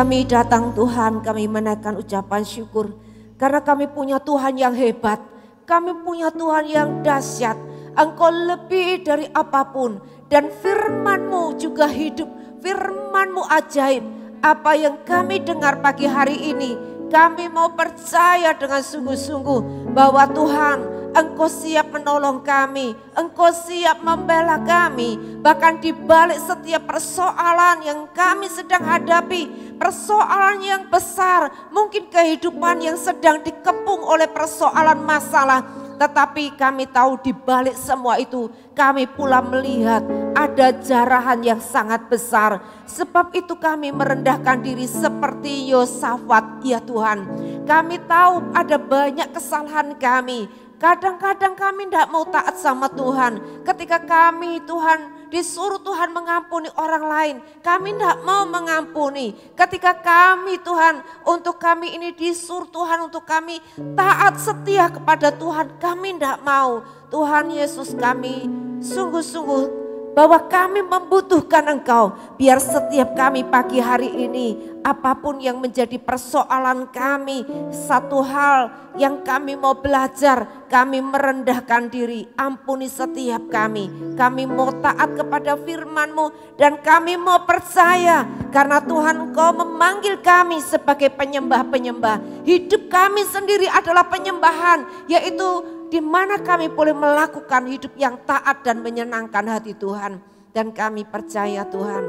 kami datang Tuhan, kami menaikkan ucapan syukur. Karena kami punya Tuhan yang hebat, kami punya Tuhan yang dahsyat. Engkau lebih dari apapun, dan firman-Mu juga hidup, firman-Mu ajaib. Apa yang kami dengar pagi hari ini, kami mau percaya dengan sungguh-sungguh bahwa Tuhan, Engkau siap menolong kami, Engkau siap membela kami. Bahkan di balik setiap persoalan yang kami sedang hadapi, persoalan yang besar, mungkin kehidupan yang sedang dikepung oleh persoalan masalah. Tetapi kami tahu di balik semua itu, kami pula melihat ada jarahan yang sangat besar. Sebab itu kami merendahkan diri seperti Yosafat, ya Tuhan. Kami tahu ada banyak kesalahan kami. Kadang-kadang kami tidak mau taat sama Tuhan. Ketika kami Tuhan disuruh Tuhan mengampuni orang lain, kami tidak mau mengampuni. Ketika kami Tuhan, untuk kami ini disuruh Tuhan untuk kami taat setia kepada Tuhan, kami tidak mau. Tuhan Yesus, kami sungguh-sungguh bahwa kami membutuhkan Engkau. Biar setiap kami pagi hari ini, apapun yang menjadi persoalan kami, satu hal yang kami mau belajar, kami merendahkan diri. Ampuni setiap kami. Kami mau taat kepada firman-Mu, dan kami mau percaya karena Tuhan Engkau memanggil kami sebagai penyembah-penyembah. Hidup kami sendiri adalah penyembahan, yaitu di mana kami boleh melakukan hidup yang taat dan menyenangkan hati Tuhan. Dan kami percaya Tuhan,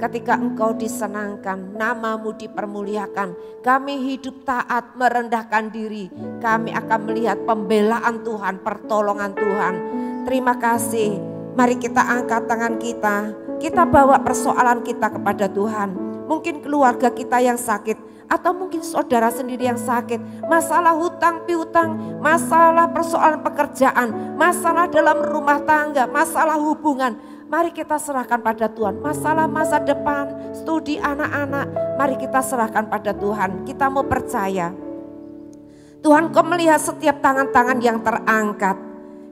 ketika Engkau disenangkan, nama-Mu dipermuliakan, kami hidup taat, merendahkan diri, kami akan melihat pembelaan Tuhan, pertolongan Tuhan. Terima kasih. Mari kita angkat tangan kita bawa persoalan kita kepada Tuhan. Mungkin keluarga kita yang sakit, atau mungkin saudara sendiri yang sakit, masalah hutang piutang, masalah persoalan pekerjaan, masalah dalam rumah tangga, masalah hubungan. Mari kita serahkan pada Tuhan. Masalah masa depan, studi anak-anak, mari kita serahkan pada Tuhan. Kita mau percaya. Tuhan, Kau melihat setiap tangan-tangan yang terangkat.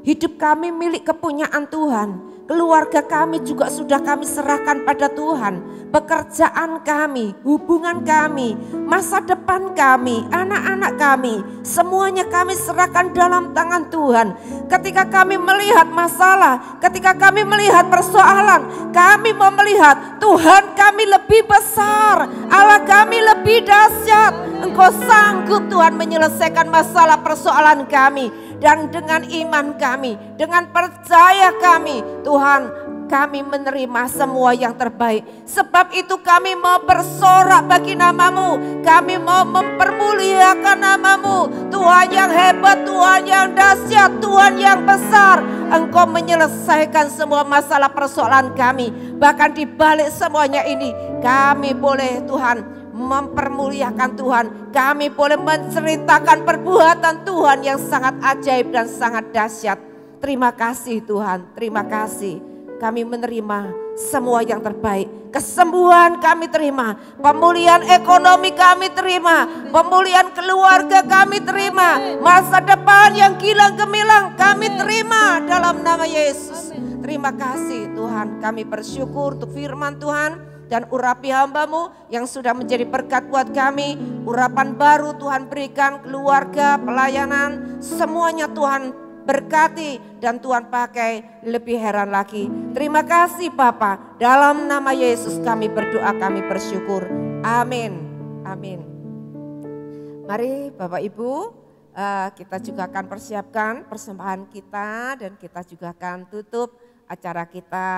Hidup kami milik kepunyaan Tuhan. Keluarga kami juga sudah kami serahkan pada Tuhan. Pekerjaan kami, hubungan kami, masa depan kami, anak-anak kami, semuanya kami serahkan dalam tangan Tuhan. Ketika kami melihat masalah, ketika kami melihat persoalan, kami mau melihat Tuhan kami lebih besar, Allah kami lebih dahsyat. Engkau sanggup Tuhan menyelesaikan masalah persoalan kami. Dan dengan iman kami, dengan percaya kami, Tuhan, kami menerima semua yang terbaik. Sebab itu kami mau bersorak bagi nama-Mu. Kami mau mempermuliakan nama-Mu. Tuhan yang hebat, Tuhan yang dahsyat, Tuhan yang besar. Engkau menyelesaikan semua masalah persoalan kami. Bahkan di balik semuanya ini, kami boleh Tuhan mempermuliakan Tuhan. Kami boleh menceritakan perbuatan Tuhan yang sangat ajaib dan sangat dahsyat. Terima kasih Tuhan, terima kasih. Kami menerima semua yang terbaik. Kesembuhan kami terima, pemulihan ekonomi kami terima, pemulihan keluarga kami terima, masa depan yang gilang gemilang kami terima dalam nama Yesus. Terima kasih Tuhan, kami bersyukur untuk firman Tuhan. Dan urapi hamba-Mu yang sudah menjadi berkat buat kami. Urapan baru Tuhan berikan, keluarga, pelayanan, semuanya Tuhan berkati dan Tuhan pakai lebih heran lagi. Terima kasih Bapa, dalam nama Yesus kami berdoa, kami bersyukur. Amin. Amin. Mari Bapak Ibu, kita juga akan persiapkan persembahan kita dan kita juga akan tutup acara kita.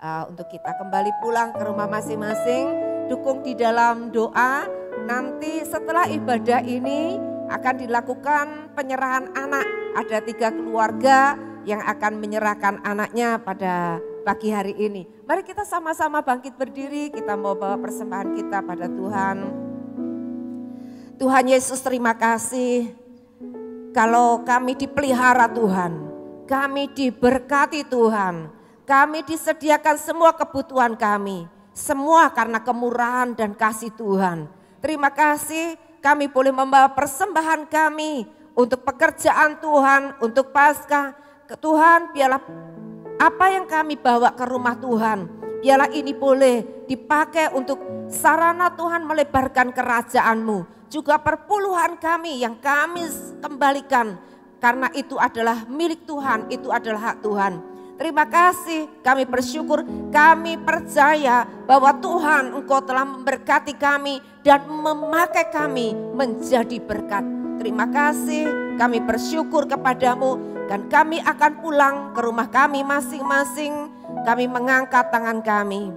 Untuk kita kembali pulang ke rumah masing-masing, dukung di dalam doa. Nanti setelah ibadah ini akan dilakukan penyerahan anak. Ada 3 keluarga yang akan menyerahkan anaknya pada pagi hari ini. Mari kita sama-sama bangkit berdiri, kita mau bawa persembahan kita pada Tuhan. Tuhan Yesus, terima kasih. Kalau kami dipelihara Tuhan, kami diberkati Tuhan. Kami disediakan semua kebutuhan kami. Semua karena kemurahan dan kasih Tuhan. Terima kasih kami boleh membawa persembahan kami untuk pekerjaan Tuhan, untuk Paskah. Tuhan, biarlah apa yang kami bawa ke rumah Tuhan Biarlah ini boleh dipakai untuk sarana Tuhan melebarkan kerajaan-Mu. Juga perpuluhan kami yang kami kembalikan. Karena itu adalah milik Tuhan, itu adalah hak Tuhan. Terima kasih, kami bersyukur, kami percaya bahwa Tuhan Engkau telah memberkati kami dan memakai kami menjadi berkat. Terima kasih, kami bersyukur kepadamu dan kami akan pulang ke rumah kami masing-masing. Kami mengangkat tangan kami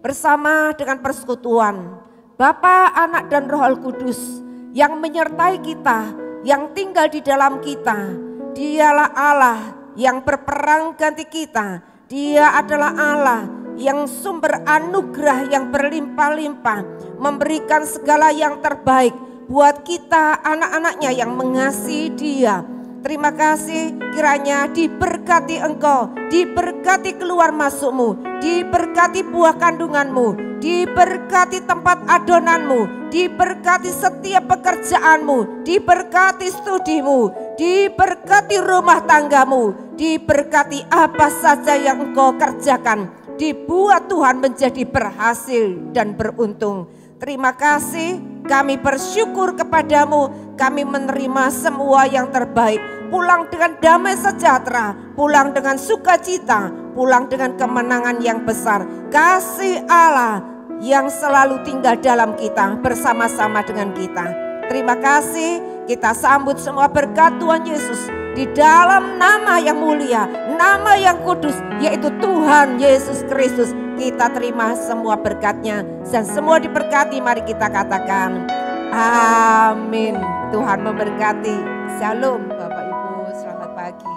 bersama dengan persekutuan Bapa, Anak dan Roh Kudus yang menyertai kita, yang tinggal di dalam kita. Dialah Allah yang berperang ganti kita. Dia adalah Allah yang sumber anugerah yang berlimpah-limpah, memberikan segala yang terbaik buat kita anak-anaknya yang mengasihi Dia. Terima kasih, kiranya diberkati Engkau, diberkati keluar masukmu, diberkati buah kandunganmu, diberkati tempat adonanmu, diberkati setiap pekerjaanmu, diberkati studimu, diberkati rumah tanggamu, diberkati apa saja yang Engkau kerjakan, dibuat Tuhan menjadi berhasil dan beruntung. Terima kasih, kami bersyukur kepadamu, kami menerima semua yang terbaik. Pulang dengan damai sejahtera, pulang dengan sukacita, pulang dengan kemenangan yang besar. Kasih Allah yang selalu tinggal dalam kita, bersama-sama dengan kita. Terima kasih, kita sambut semua berkat Tuhan Yesus di dalam nama yang mulia, nama yang kudus, yaitu Tuhan Yesus Kristus. Kita terima semua berkat-Nya dan semua diberkati. Mari kita katakan amin. Tuhan memberkati. Shalom Bapak Ibu, selamat pagi.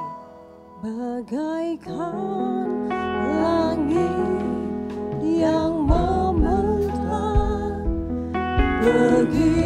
Bagaikan langit yang memerintah, begitu